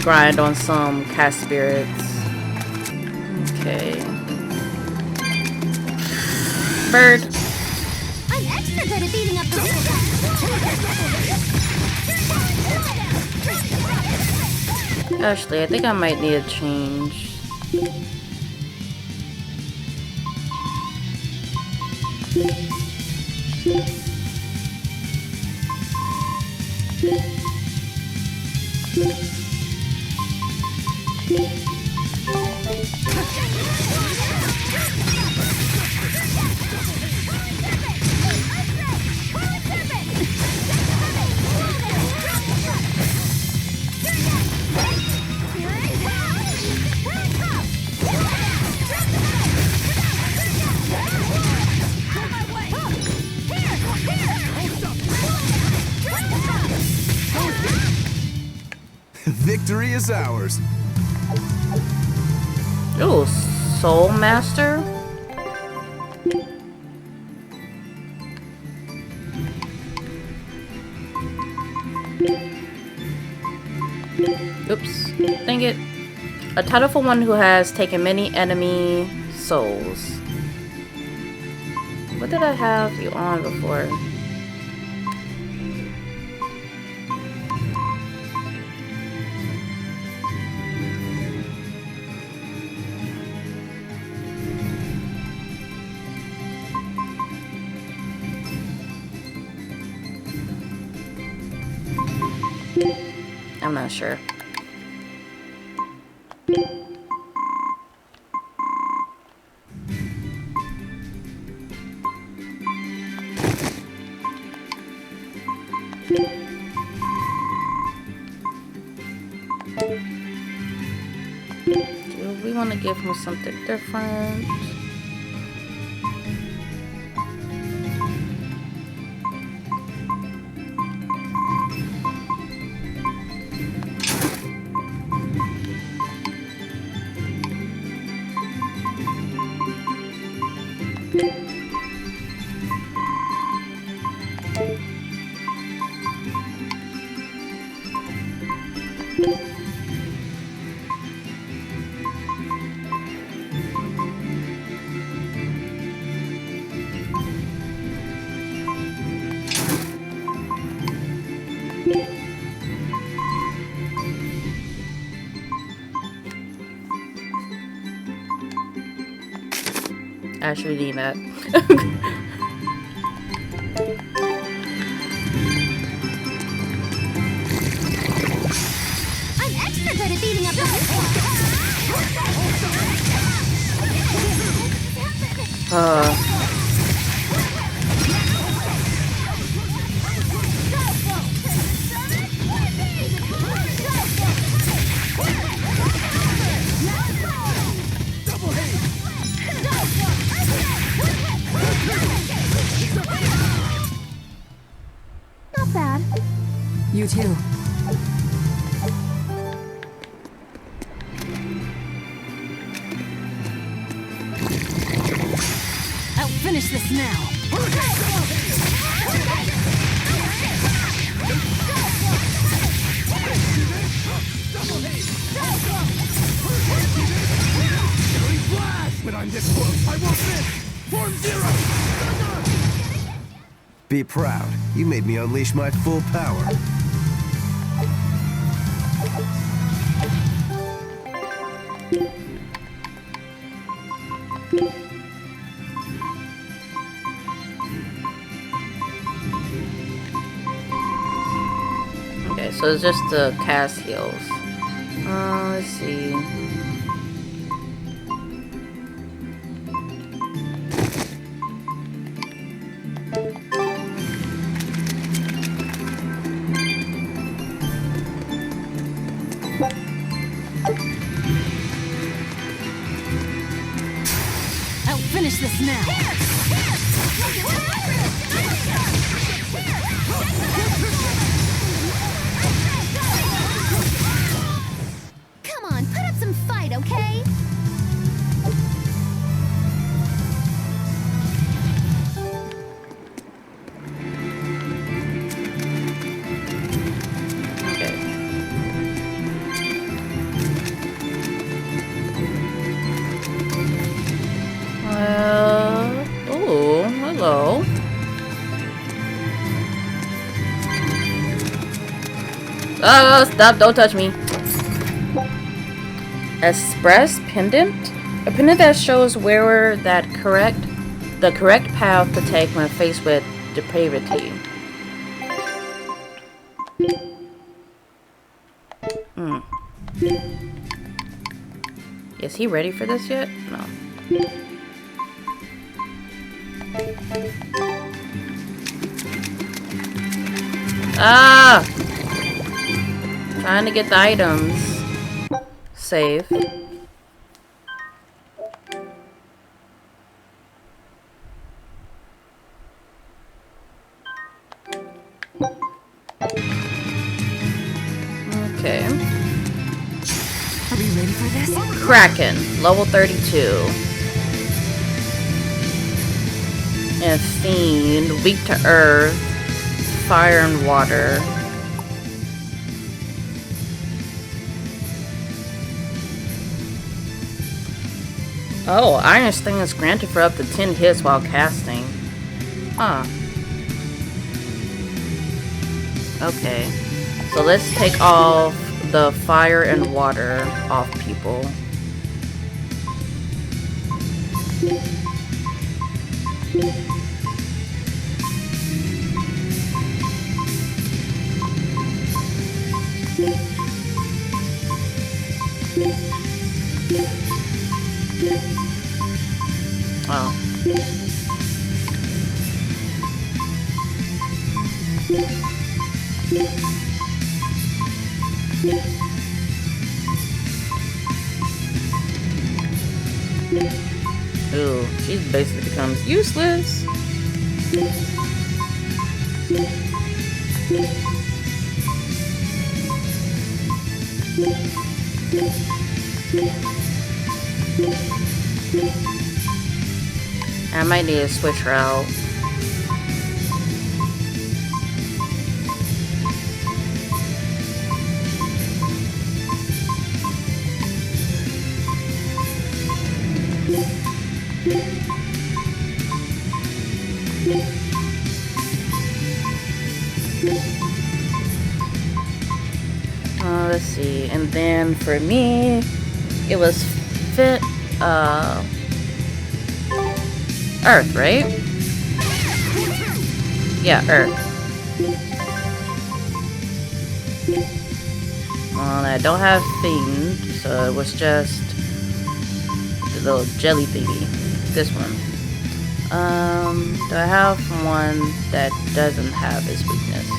grind on some cat spirits. Okay. Bird. I'm extra good at beating up the Actually, I think I might need a change. Victory is ours. Ooh, Soul Master. Oops, dang it. A title for one who has taken many enemy souls. What did I have you on before? I'm not sure. Do we want to give him something different? I actually need that. I'm extra good at beating up Not bad. You too. I'll finish this now. When I'm this close, I won't miss! Form zero! Be proud. You made me unleash my full power. Okay, so it's just the cast heals. Let's see. I'll finish this now. Come on, put up some fight, okay? Okay. Oh, hello. Oh, stop, don't touch me. Express pendant? A pendant that shows wearer the correct path to take when faced with depravity. Is he ready for this yet? No. Ah! Trying to get the items. Save. Okay. Are we ready for this? Kraken, level 32. And Fiend, weak to earth, fire and water. Oh, Iron Sting is granted for up to 10 hits while casting. Huh. Okay. So let's take off the fire and water off people. Ooh, she basically becomes useless. I might need to switch her out. Let's see, and then for me, it was Earth, right? Yeah, Earth. Well, I don't have Fiend, so it was just the little jelly thingy. This one. Do I have one that doesn't have his weakness?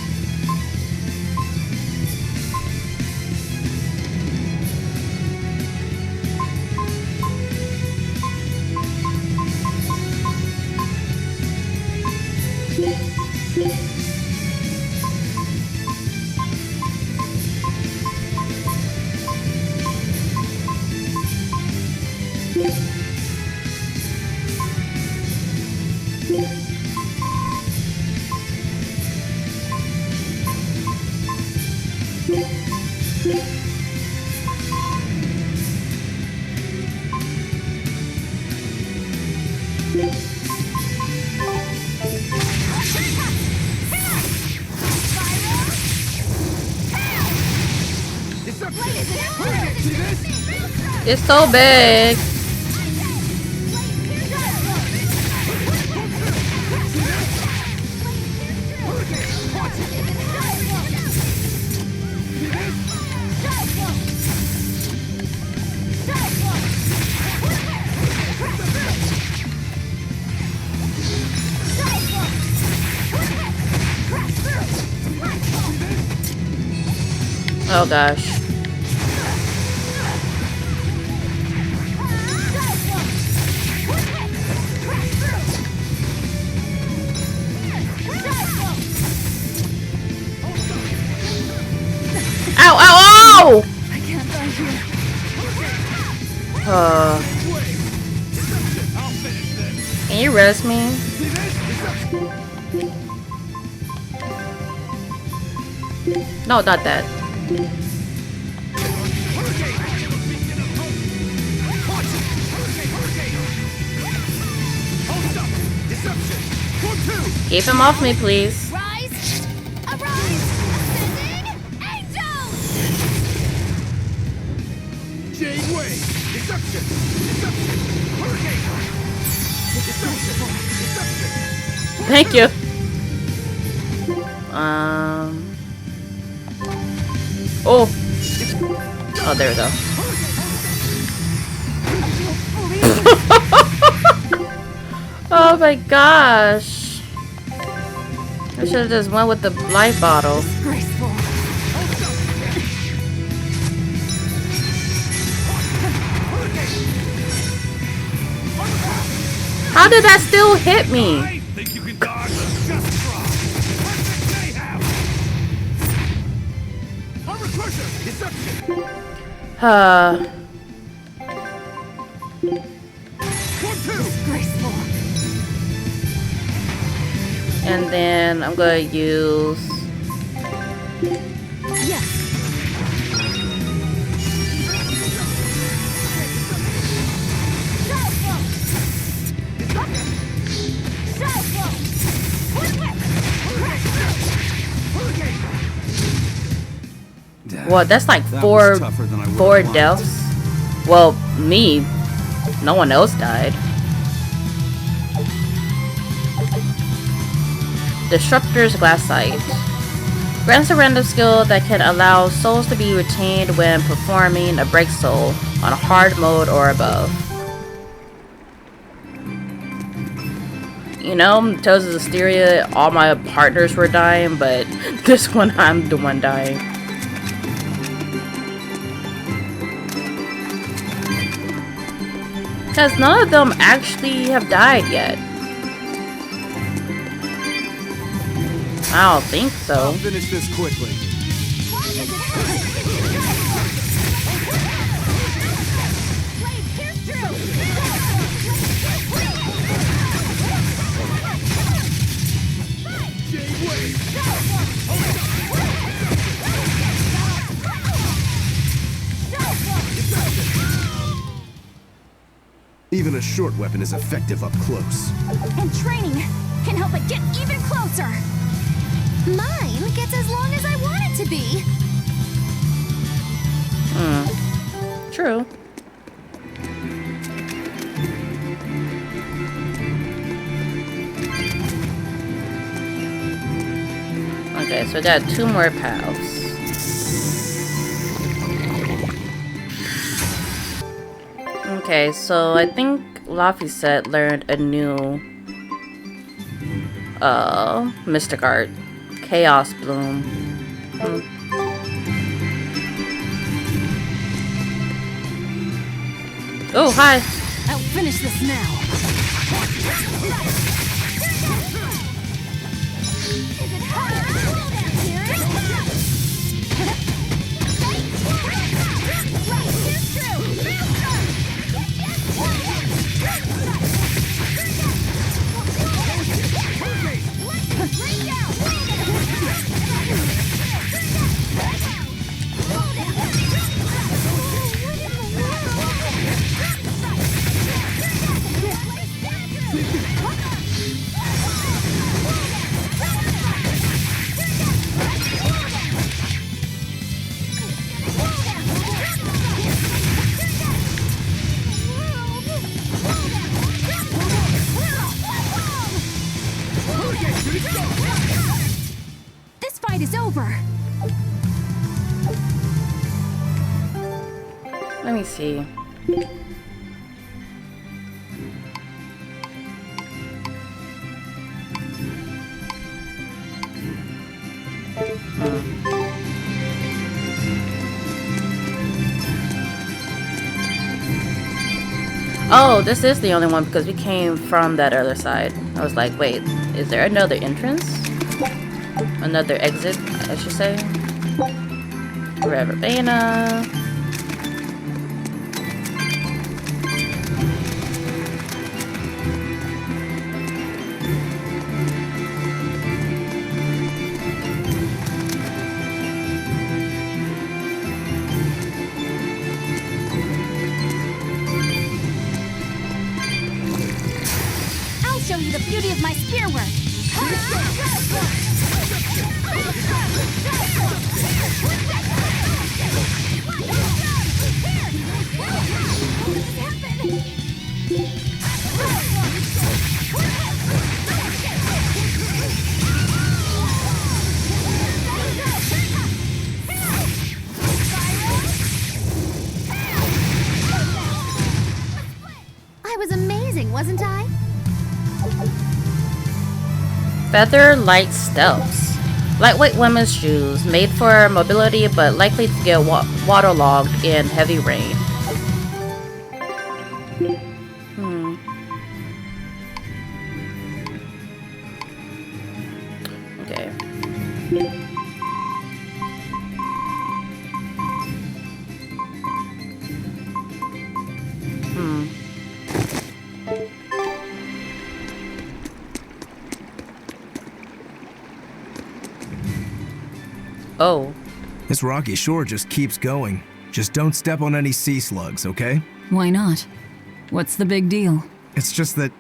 It's so big. Oh gosh. Ow, ow, ow! I can't die here. Can you rest me? No, not that. Keep him off me, please. Rise! Arise! Ascending! Angels! Jade Way! Deception! Deception! Hurricane! Deception! Deception! Thank you. Oh. Oh, there we go. Oh my gosh. I should have just went with the life bottle. Graceful. How did that still hit me? I think you can dodge. Just try. Armor crusher. Deception. Graceful. And then I'm gonna use. Yes. What? That's like That four was tougher than I would've liked. deaths. Well, me. No one else died. Disruptor's Glass Sight. Grants a random skill that can allow souls to be retained when performing a break soul on hard mode or above. You know, Tales of Hysteria, all my partners were dying, but this one I'm the one dying. Because none of them actually have died yet. I don't think so. I'll finish this quickly. Even a short weapon is effective up close. And training can help it get even closer. Mine gets as long as I want it to be. True. Okay, so we got 2 more paths. Okay, so I think Laphicet learned a new Mystic Art. Chaos Bloom. Oh, hi. I'll finish this now. This fight is over. Let me see. Oh, this is the only one because we came from that other side. I was like, wait, is there another entrance? Another exit, I should say. Red Verbena. Show you the beauty of my spear work. I was amazing, wasn't I? Feather light steps. Lightweight women's shoes, made for mobility but likely to get waterlogged in heavy rain. Okay. Oh. This rocky shore just keeps going. Just don't step on any sea slugs, okay? Why not? What's the big deal? It's just that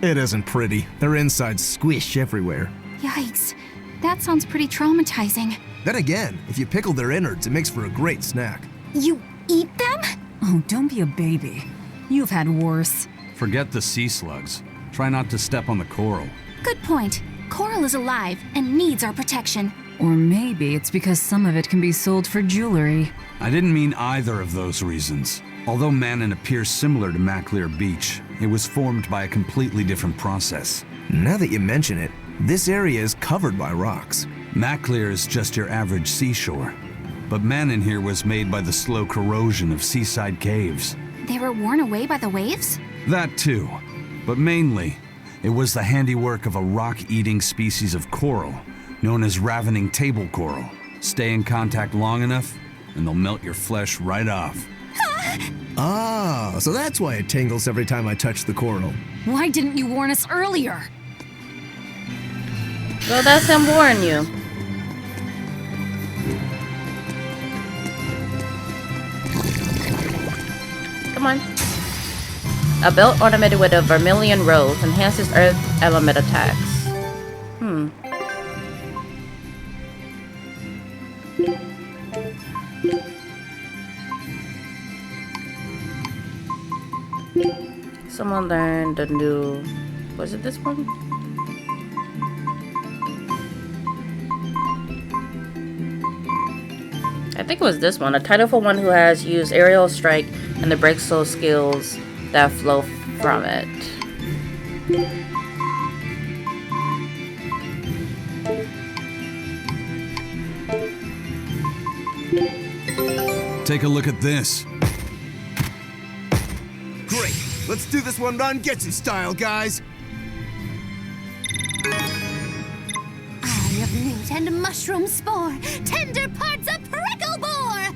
it isn't pretty. Their insides squish everywhere. Yikes. That sounds pretty traumatizing. Then again, if you pickle their innards, it makes for a great snack. You eat them? Oh, don't be a baby. You've had worse. Forget the sea slugs. Try not to step on the coral. Good point. Coral is alive and needs our protection. Or maybe it's because some of it can be sold for jewelry. I didn't mean either of those reasons. Although Manon appears similar to Maclear Beach, it was formed by a completely different process. Now that you mention it, this area is covered by rocks. Maclear is just your average seashore. But man in here was made by the slow corrosion of seaside caves. They were worn away by the waves? That too. But mainly, it was the handiwork of a rock-eating species of coral, known as ravening table coral. Stay in contact long enough, and they'll melt your flesh right off. Ah, so that's why it tingles every time I touch the coral. Why didn't you warn us earlier? Well, that's him warning you. Come on. A belt ornamented with a vermilion rose enhances earth element attacks. Someone learned a new... Was it this one? I think it was this one. A title for one who has used aerial strike and the break soul skills that flow from it. Take a look at this. Great. Let's do this one Ron Getsu style, guys. Eye of newt and mushroom spore, tender parts of prickle boar.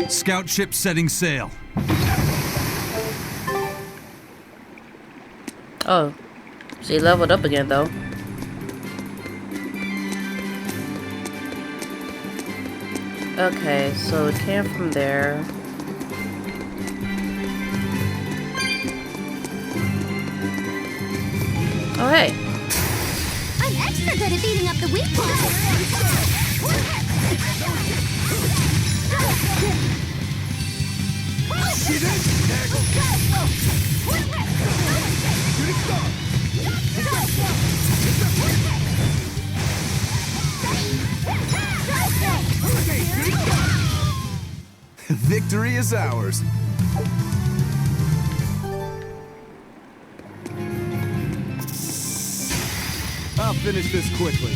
Scout ship setting sail. Oh, she leveled up again though. Okay, so it came from there. Alright. I'm extra good at beating up the weak Victory is ours. I'll finish this quickly.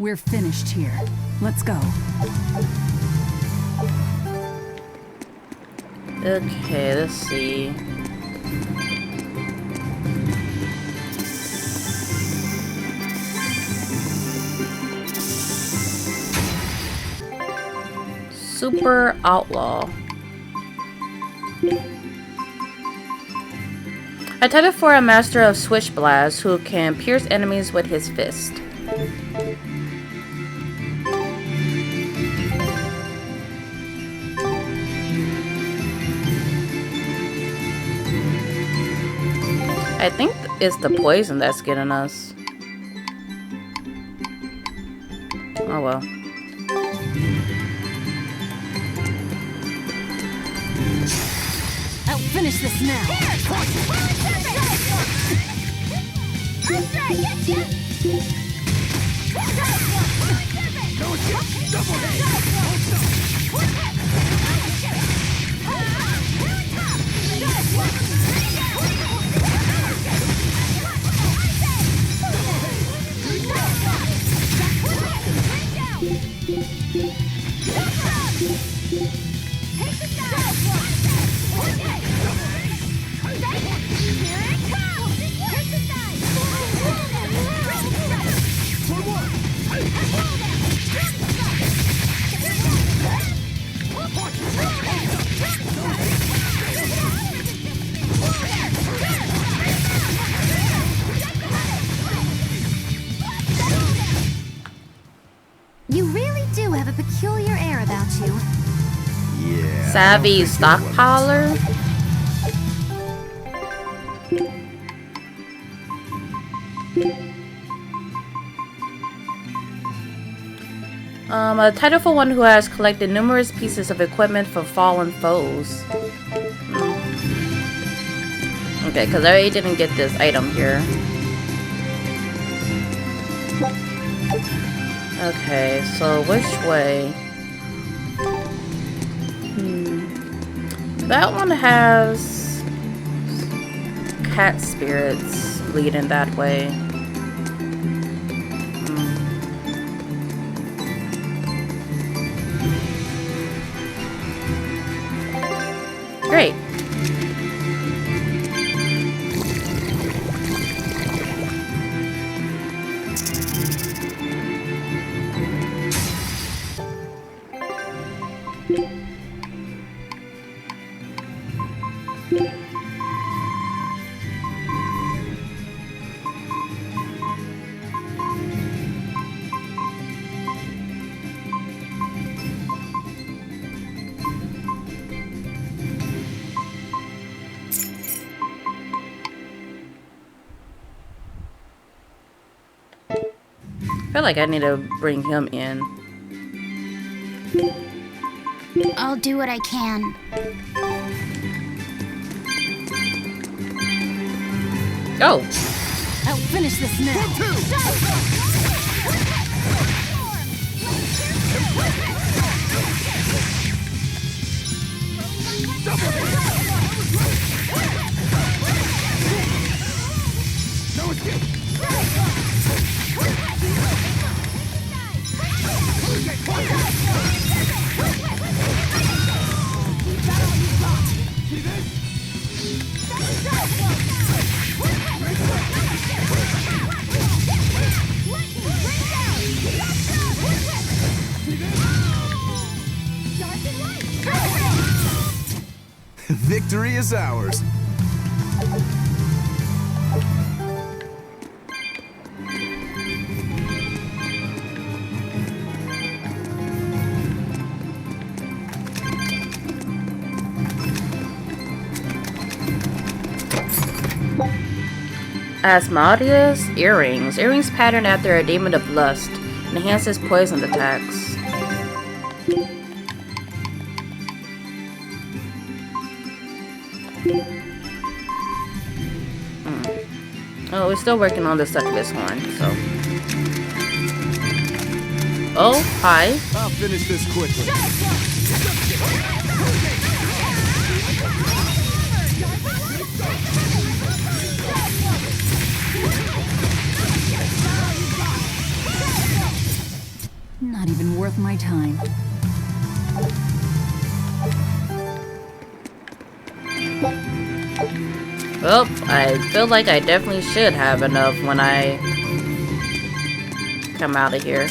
We're finished here. Let's go. Okay, let's see. Super Outlaw. I titled for a master of Switch Blast who can pierce enemies with his fist. I think it's the poison that's getting us. Oh well. I'll finish this now. do have a peculiar air about you. Yeah. Savvy stockpiler? A title for one who has collected numerous pieces of equipment for fallen foes. Okay, because I already didn't get this item here. Okay, so which way? That one has cat spirits leading that way. Great. I feel like I need to bring him in. I'll do what I can. Oh! I'll finish this now. Victory is ours. Asmodeus earrings. Earrings patterned after a demon of lust. Enhances poison attacks. Oh, we're still working on the succubus horn, so. Oh, hi. I'll finish this quickly. Not even worth my time. Well, I feel like I definitely should have enough when I come out of here.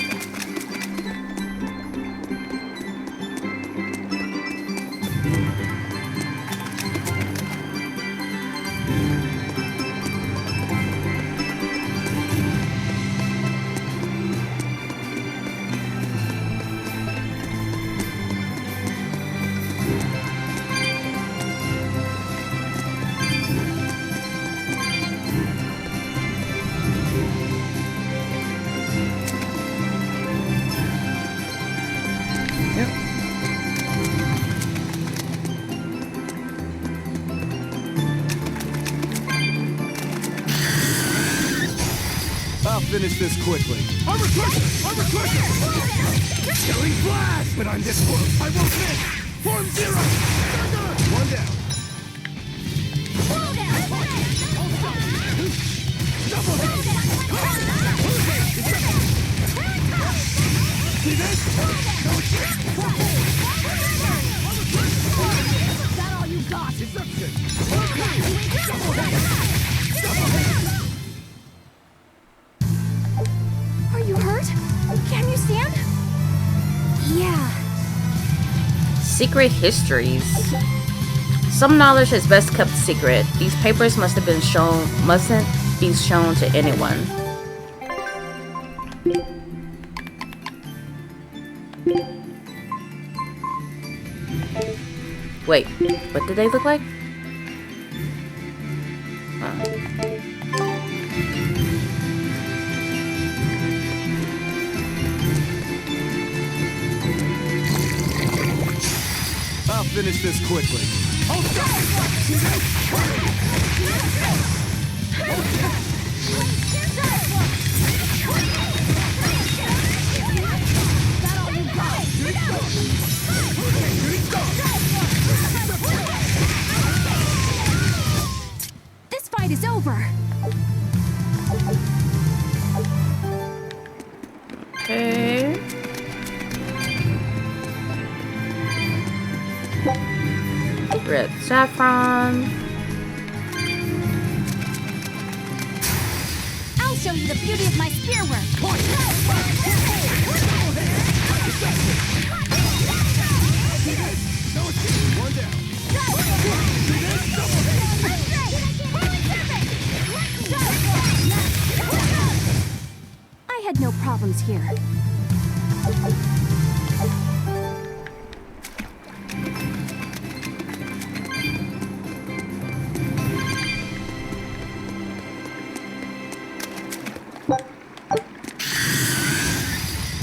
I'll finish this quickly. Armor crush! Armor crush! Killing blast! But I'm this close. I won't miss! Form zero! One down. Double hit! See this? No shit! Is that all you got? Deception! Double hit! Double hit! Are you hurt? Can you stand? Yeah. Secret histories. Some knowledge is best kept secret. These papers mustn't be shown to anyone. Wait, what do they look like? I'll finish this quickly. This fight is over. Okay. Red saffron. I'll show you the beauty of my spear work. I had no problems here.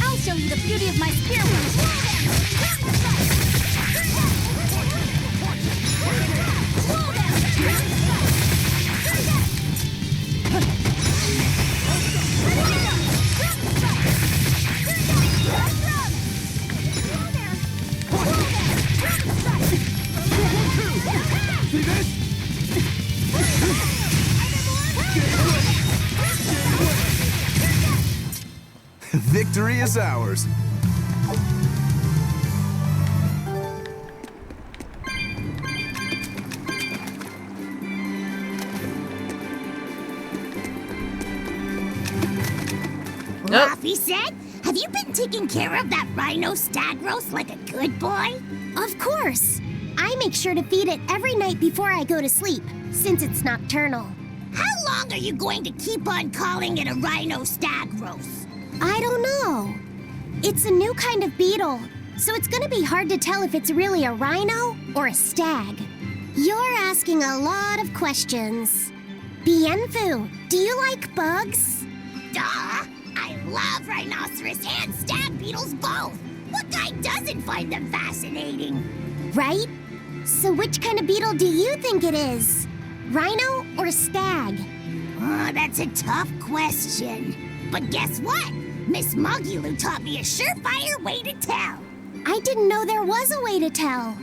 I'll show you the beauty of my spear Victory is ours. Rafi said, have you been taking care of that rhino stag roast like a good boy? Of course. I make sure to feed it every night before I go to sleep, since it's nocturnal. How long are you going to keep on calling it a rhino stag roast? I don't know. It's a new kind of beetle, so it's gonna be hard to tell if it's really a rhino or a stag. You're asking a lot of questions. Bienfu, do you like bugs? Duh! I love rhinoceros and stag beetles both! What guy doesn't find them fascinating? Right? So which kind of beetle do you think it is? Rhino or stag? Oh, that's a tough question. But guess what? Miss Mogulu taught me a surefire way to tell. I didn't know there was a way to tell.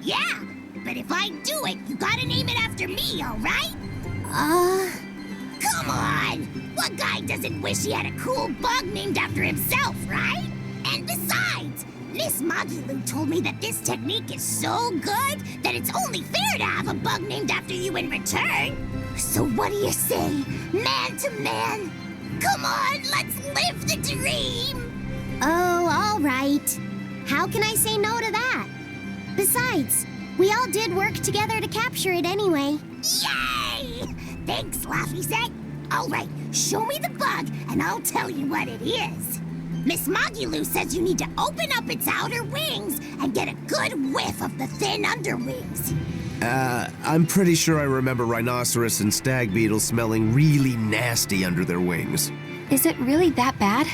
Yeah, but if I do it, you gotta name it after me, alright? Come on! What guy doesn't wish he had a cool bug named after himself, right? And besides, Miss Mogulu told me that this technique is so good that it's only fair to have a bug named after you in return. So what do you say, man to man? Come on, let's live the dream! Oh, all right. How can I say no to that? Besides, we all did work together to capture it anyway. Yay! Thanks, Laffy-Set. All right, show me the bug, and I'll tell you what it is. Miss Mogulu says you need to open up its outer wings and get a good whiff of the thin underwings. I'm pretty sure I remember rhinoceros and stag beetles smelling really nasty under their wings. Is it really that bad?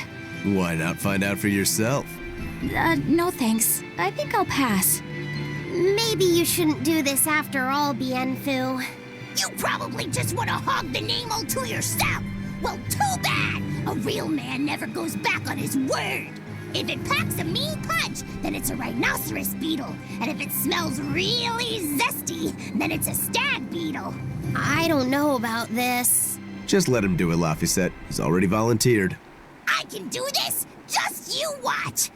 Why not find out for yourself? No thanks. I think I'll pass. Maybe you shouldn't do this after all, Bienfu. You probably just want to hog the name all to yourself. Well, too bad. A real man never goes back on his word. If it packs a mean punch, then it's a rhinoceros beetle. And if it smells really zesty, then it's a stag beetle. I don't know about this. Just let him do it, Laffy-Set. He's already volunteered. I can do this. Just you watch.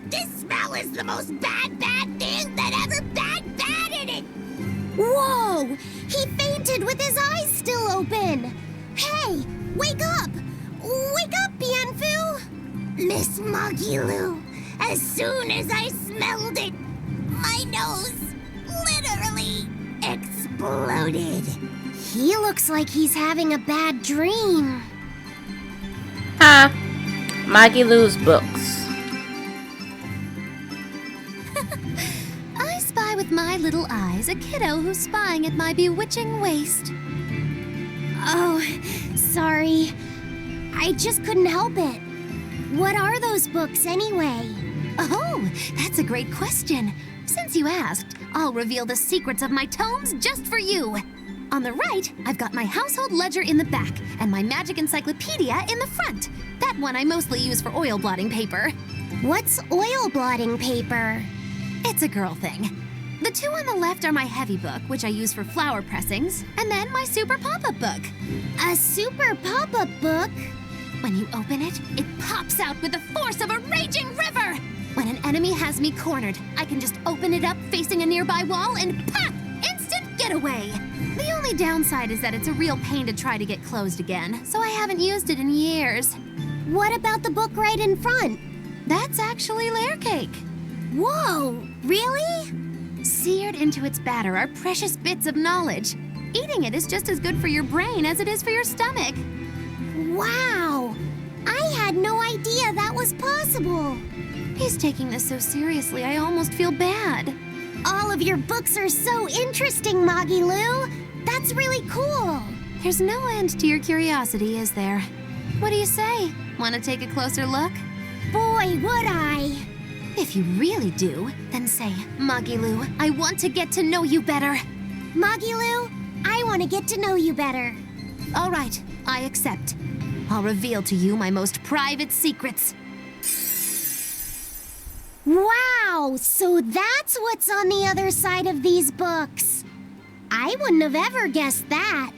This smell is the most bad thing that ever bad in it. Whoa! He fainted with his eyes still open. Hey, wake up! Wake up, Bienfu! Miss Mogulu, as soon as I smelled it, my nose literally exploded. bloated. He looks like he's having a bad dream. Ha! Maggie Lou's books. I spy with my little eyes a kiddo who's spying at my bewitching waist. Oh, sorry. I just couldn't help it. What are those books anyway? Oh, that's a great question. Since you asked, I'll reveal the secrets of my tomes just for you. On the right, I've got my household ledger in the back and my magic encyclopedia in the front. That one I mostly use for oil blotting paper. What's oil blotting paper? It's a girl thing. The two on the left are my heavy book, which I use for flower pressings, and then my super pop-up book. A super pop-up book? When you open it, it pops out with the force of a raging river! When an enemy has me cornered, I can just open it up facing a nearby wall and pop! Instant getaway! The only downside is that it's a real pain to try to get closed again, so I haven't used it in years. What about the book right in front? That's actually layer cake. Whoa, really? Seared into its batter are precious bits of knowledge. Eating it is just as good for your brain as it is for your stomach. Wow! I had no idea that was possible. He's taking this so seriously, I almost feel bad. All of your books are so interesting, Maggie Lou. That's really cool. There's no end to your curiosity, is there? What do you say? Want to take a closer look? Boy, would I. If you really do, then say, Maggie Lou, I want to get to know you better. Maggie Lou, I want to get to know you better. All right, I accept. I'll reveal to you my most private secrets. Wow, so that's what's on the other side of these books. I wouldn't have ever guessed that.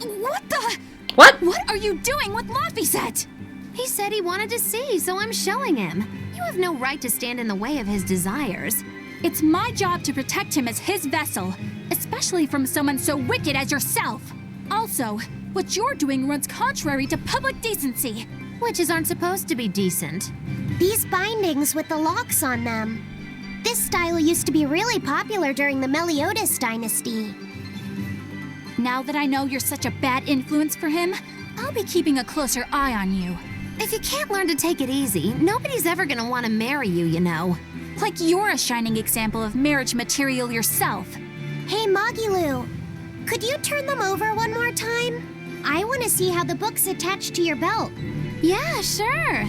What the? What? What are you doing with Laphicet? He said he wanted to see, so I'm showing him. You have no right to stand in the way of his desires. It's my job to protect him as his vessel, especially from someone so wicked as yourself. Also, what you're doing runs contrary to public decency. Witches aren't supposed to be decent. These bindings with the locks on them. This style used to be really popular during the Meliodas dynasty. Now that I know you're such a bad influence for him, I'll be keeping a closer eye on you. If you can't learn to take it easy, nobody's ever gonna want to marry you, you know. Like you're a shining example of marriage material yourself. Hey, Maggie Lou, could you turn them over one more time? I want to see how the book's attached to your belt. Yeah, sure.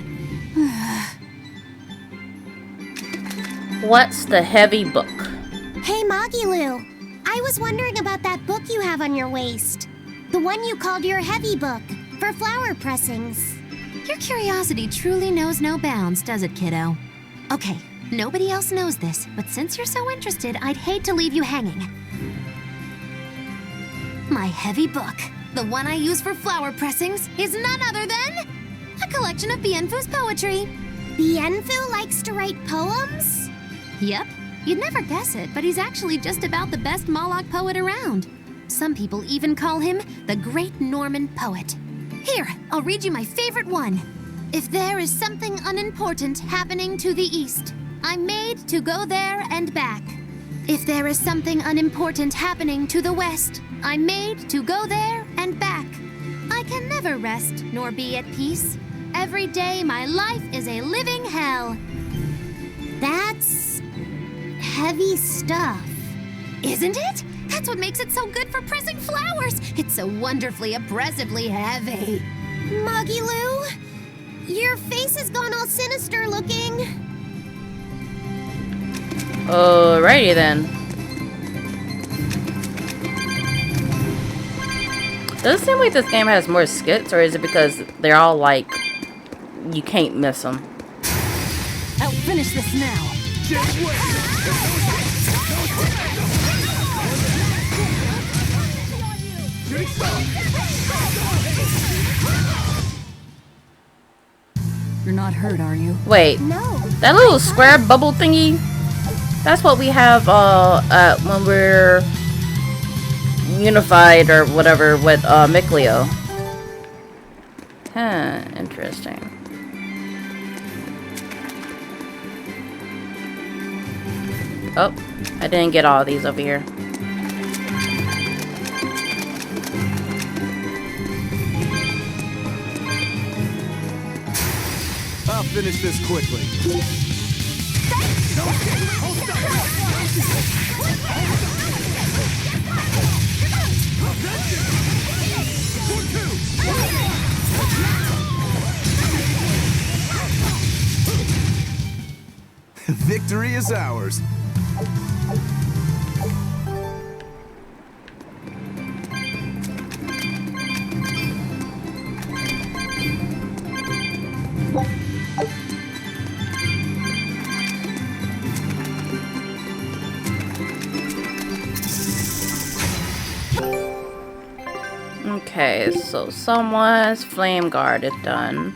What's the heavy book? Hey, Maggie Lou, I was wondering about that book you have on your waist. The one you called your heavy book, for flower pressings. Your curiosity truly knows no bounds, does it, kiddo? Okay, nobody else knows this, but since you're so interested, I'd hate to leave you hanging. My heavy book, the one I use for flower pressings, is none other than a collection of Bienfu's poetry. Bienfu likes to write poems? Yep. You'd never guess it, but he's actually just about the best Moloch poet around. Some people even call him the Great Norman Poet. Here, I'll read you my favorite one. If there is something unimportant happening to the east, I'm made to go there and back. If there is something unimportant happening to the west, I'm made to go there and back. I can never rest nor be at peace. Every day my life is a living hell. That's heavy stuff. Isn't it? That's what makes it so good for pressing flowers. It's so wonderfully oppressively heavy. Maggie Lou, your face has gone all sinister looking. Alrighty then. Does it seem like this game has more skits, or is it because they're all like, you can't miss them? I'll finish this now. You're not hurt, are you? Wait, No. that little square bubble thingy, that's what we have when we're unified or whatever with Mikleo. Huh, interesting. Oh, I didn't get all of these over here. I'll finish this quickly. Victory is ours. Okay, so someone's flame guard is done.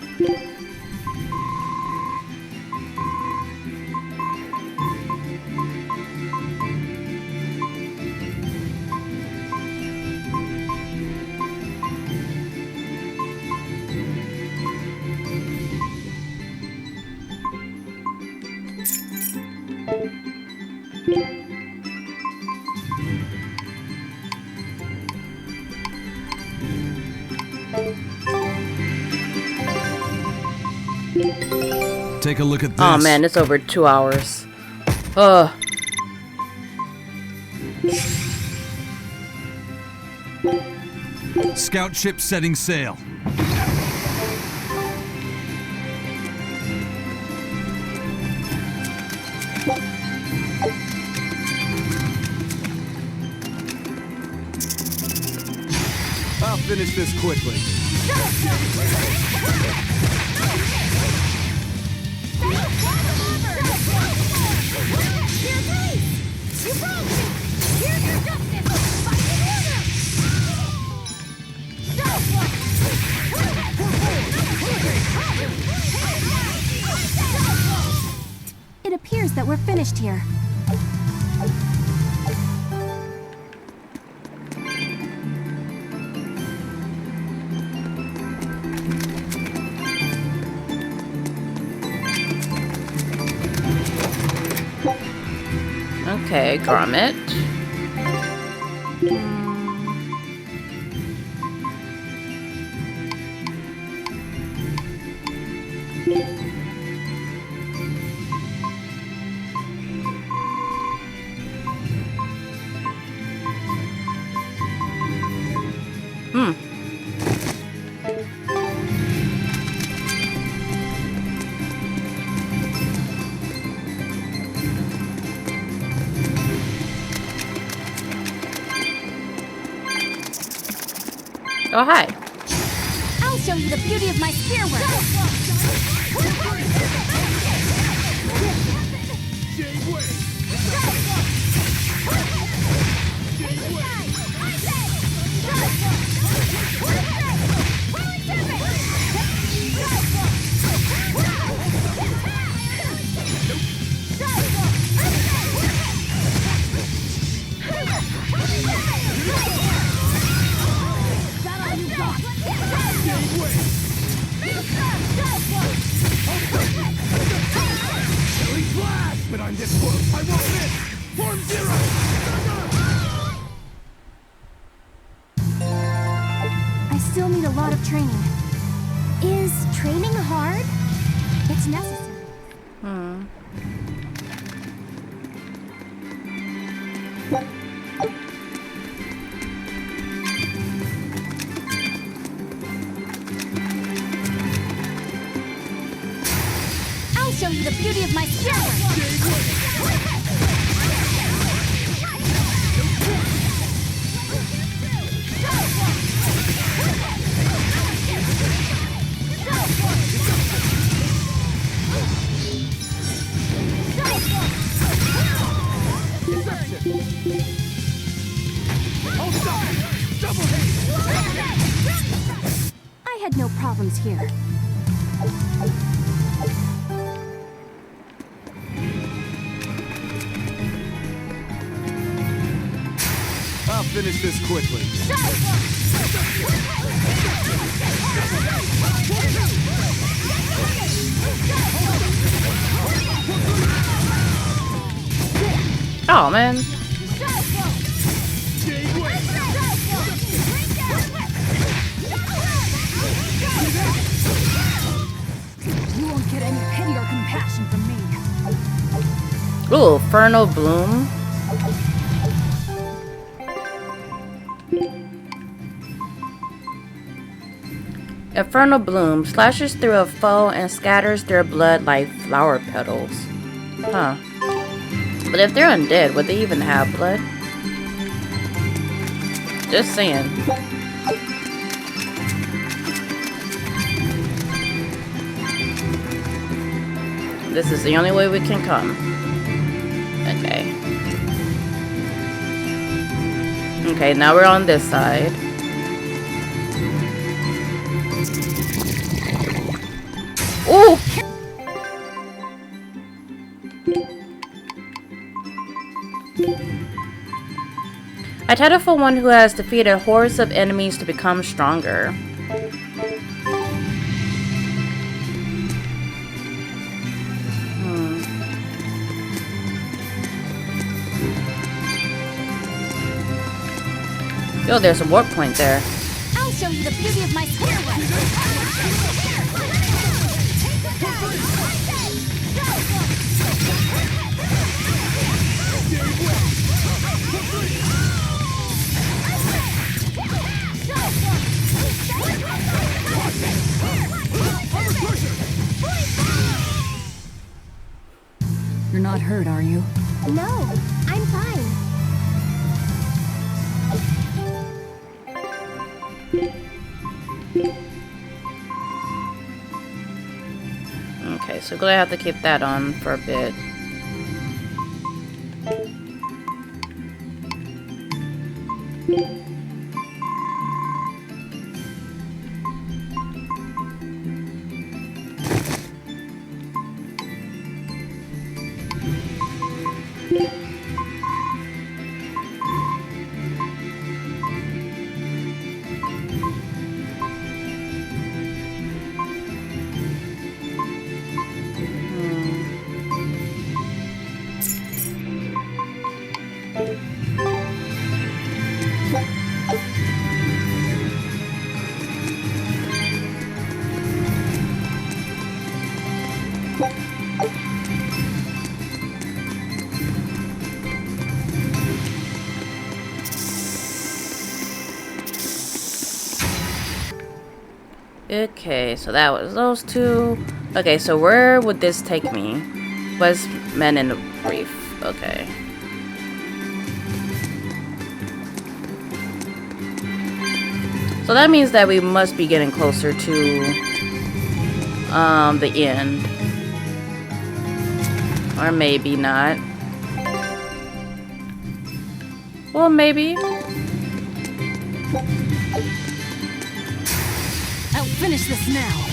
Take a look at this. Oh man, it's over 2 hours. Ugh. Scout ship setting sail. I'll finish this quickly. It appears that we're finished here. Okay, Grommet. Oh, hi. I'll show you the beauty of my spear work. But on this world, I won't miss! Form zero! I still need a lot of training. Is training hard? It's necessary. I'll show you the beauty of my spear work. I had no problems here. I'll finish this quickly. Oh man. You won't get any Ooh, Infernal Bloom. Infernal Bloom slashes through a foe and scatters their blood like flower petals. Huh. But if they're undead, would they even have blood? Just saying. This is the only way we can come. Okay. Okay, now we're on this side. Ooh! I title for one who has defeated hordes of enemies to become stronger. Yo, there's a warp point there. I'll show you the beauty of my stairway. You're not hurt, are you? No, I'm fine. Okay, so gonna have to keep that on for a bit. Okay, so that was those two. Okay, so where would this take me? Was Men in the Reef. Okay. So that means that we must be getting closer to the end. Or maybe not. Well, maybe. I'll finish this now.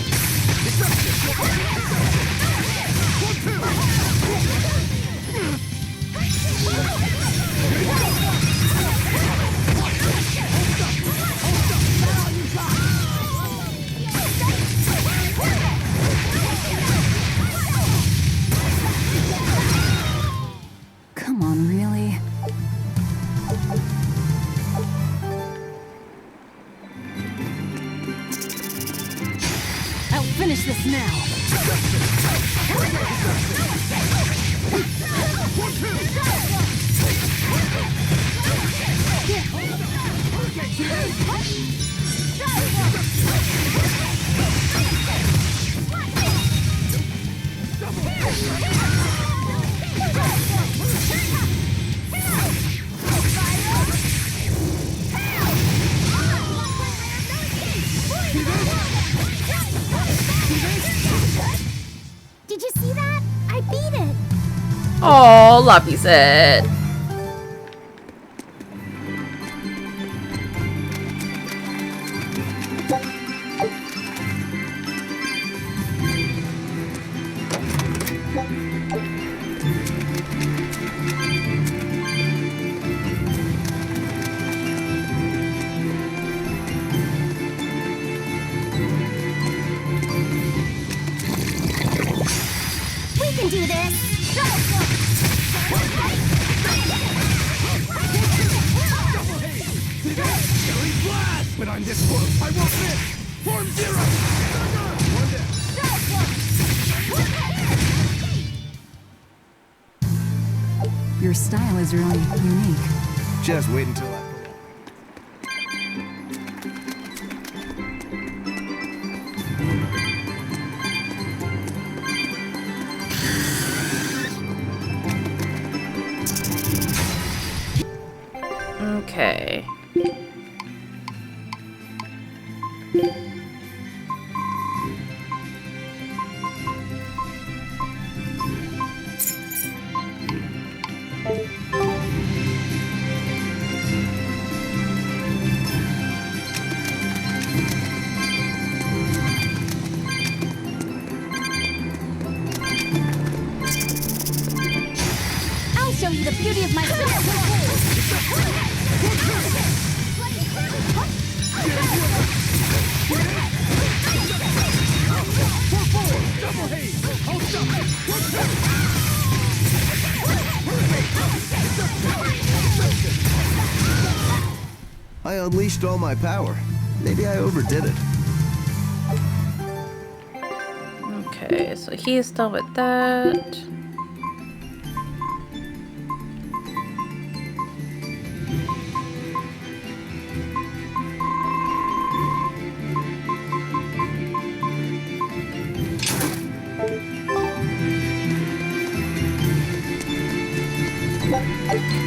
Come on, really? I'll finish this now. Did you see that? I beat it. Oh, Loppy said. We can do this. But I'm this close, I won't miss! Form zero! One down. Your style is really unique. Just wait until I... Okay. I'll show you the beauty of my I unleashed all my power. Maybe I overdid it. Okay, so he's done with that.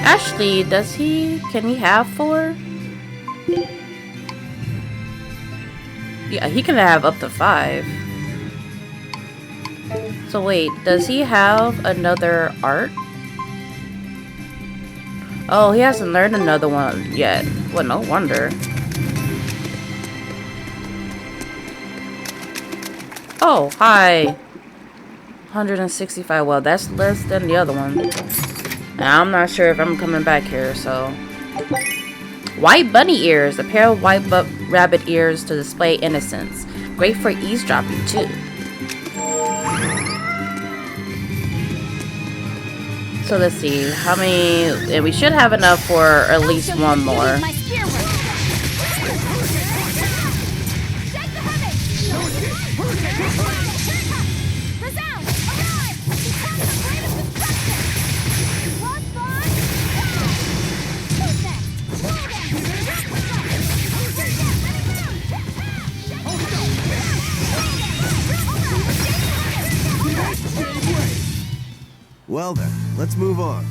Actually, can he have 4? Yeah, he can have up to 5. So wait, does he have another art? Oh, he hasn't learned another one yet. Well, no wonder. Oh, hi. 165. Well, that's less than the other one. Now, I'm not sure if I'm coming back here, so... White bunny ears. A pair of white rabbit ears to display innocence. Great for eavesdropping, too. So let's see. How many... And we should have enough for at least one more. Well then, let's move on.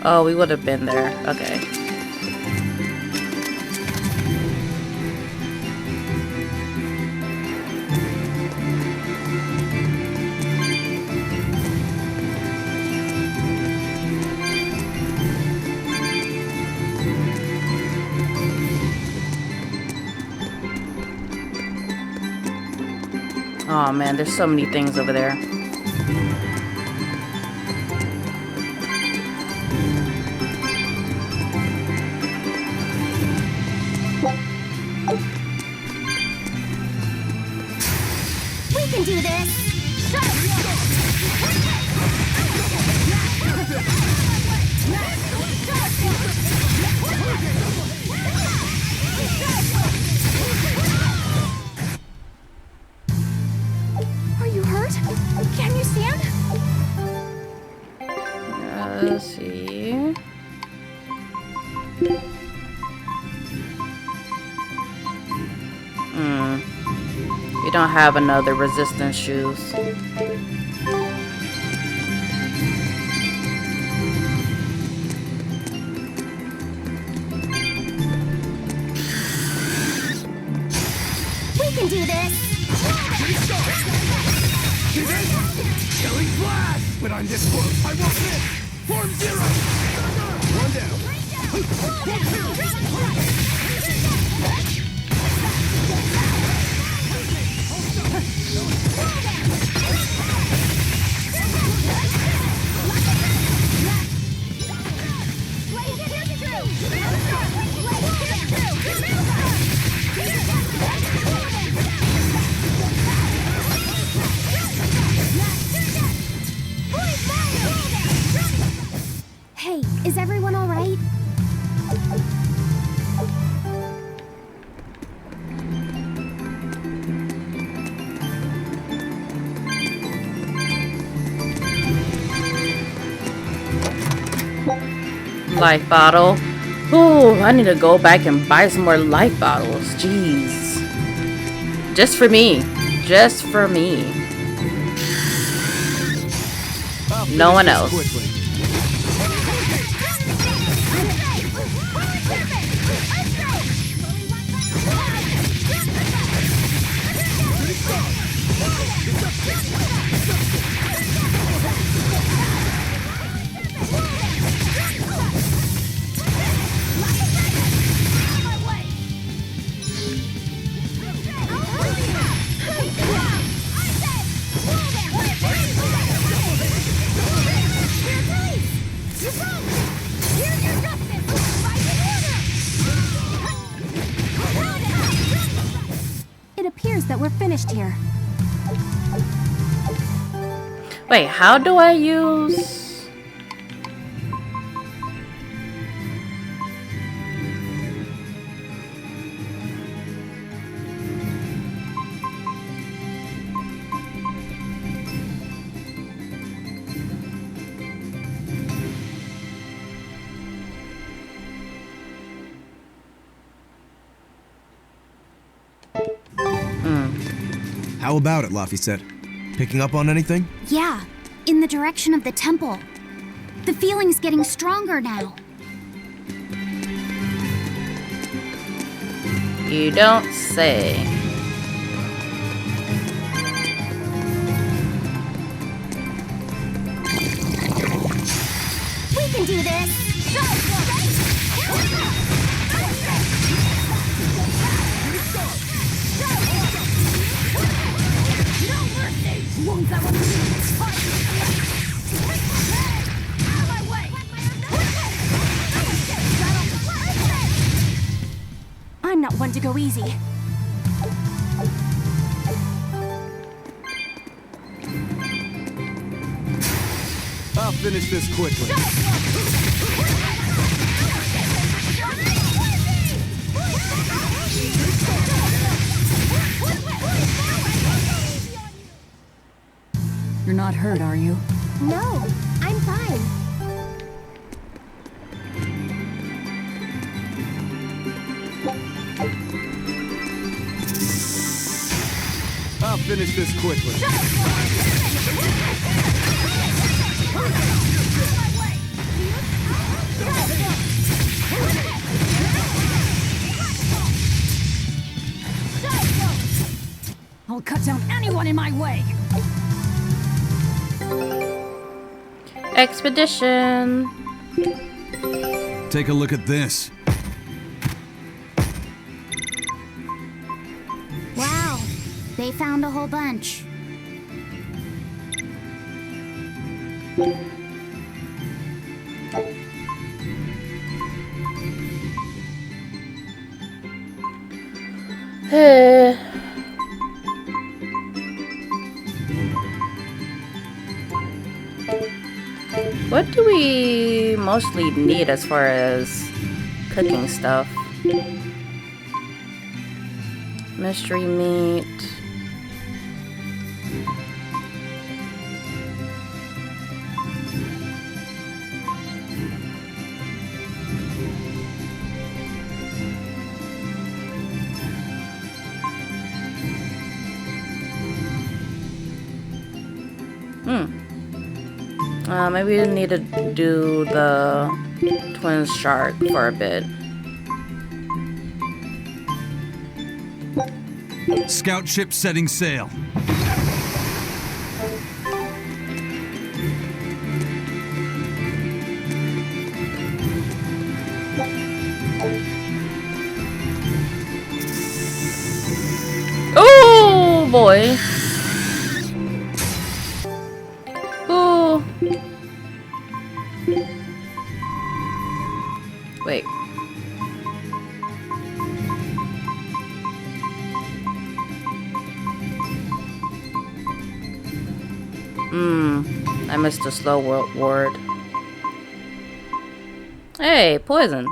Oh, we would have been there. Okay. Oh man, there's so many things over there. We can do this! Are you hurt? Can you stand? Let's see. We don't have another resistance shoes. We can do this! Killing flash! But I'm this close, I won't miss! Form 0! One down! Hey, is everyone all right? Life bottle. Ooh, I need to go back and buy some more life bottles. Jeez. Just for me. Just for me. No one else. Quickly. It appears that we're finished here. Wait, how do I use... How about it, Laphicet? Picking up on anything? Yeah, in the direction of the temple. The feeling's getting stronger now. You don't say. We can do this! I'm not one to go easy. I'll finish this quickly. You're not hurt, are you? No, I'm fine. I'll finish this quickly. I'll cut down anyone in my way. Expedition. Take a look at this. Wow, they found a whole bunch. What do we mostly need as far as cooking stuff? Mystery meat. Maybe we need to do the twin shark for a bit. Scout ship setting sail. Oh boy. Oh. Wait. I missed a slow word. Hey, poison.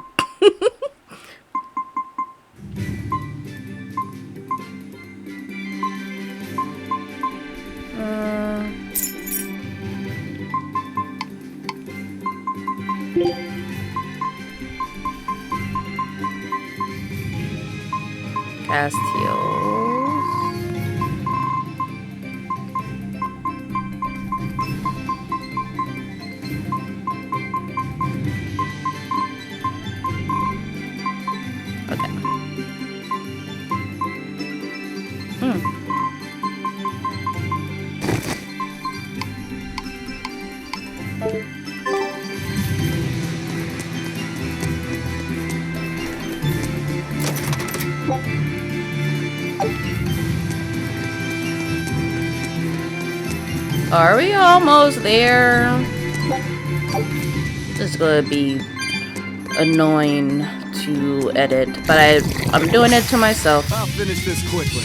Castiles. Okay. Are we almost there? This is gonna be annoying to edit, but I'm doing it to myself. I'll finish this quickly.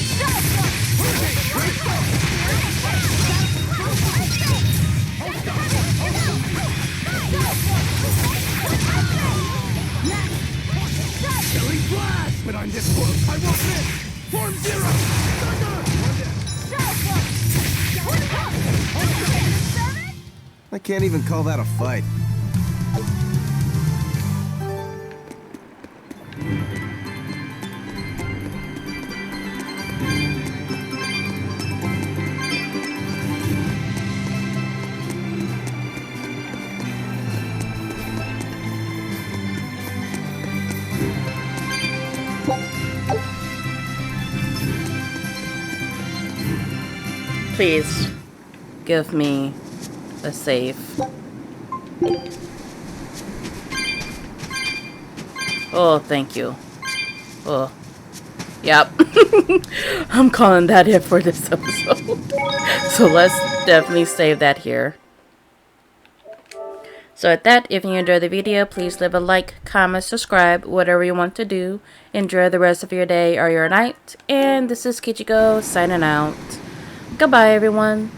But on this one, I won't miss. Form zero. I can't even call that a fight. Please give me a save. Oh, thank you. Oh, yep. I'm calling that it for this episode. So let's definitely save that here. So at that, if you enjoyed the video, please leave a like, comment, subscribe, whatever you want to do. Enjoy the rest of your day or your night. And this is Kichiko signing out. Goodbye, everyone.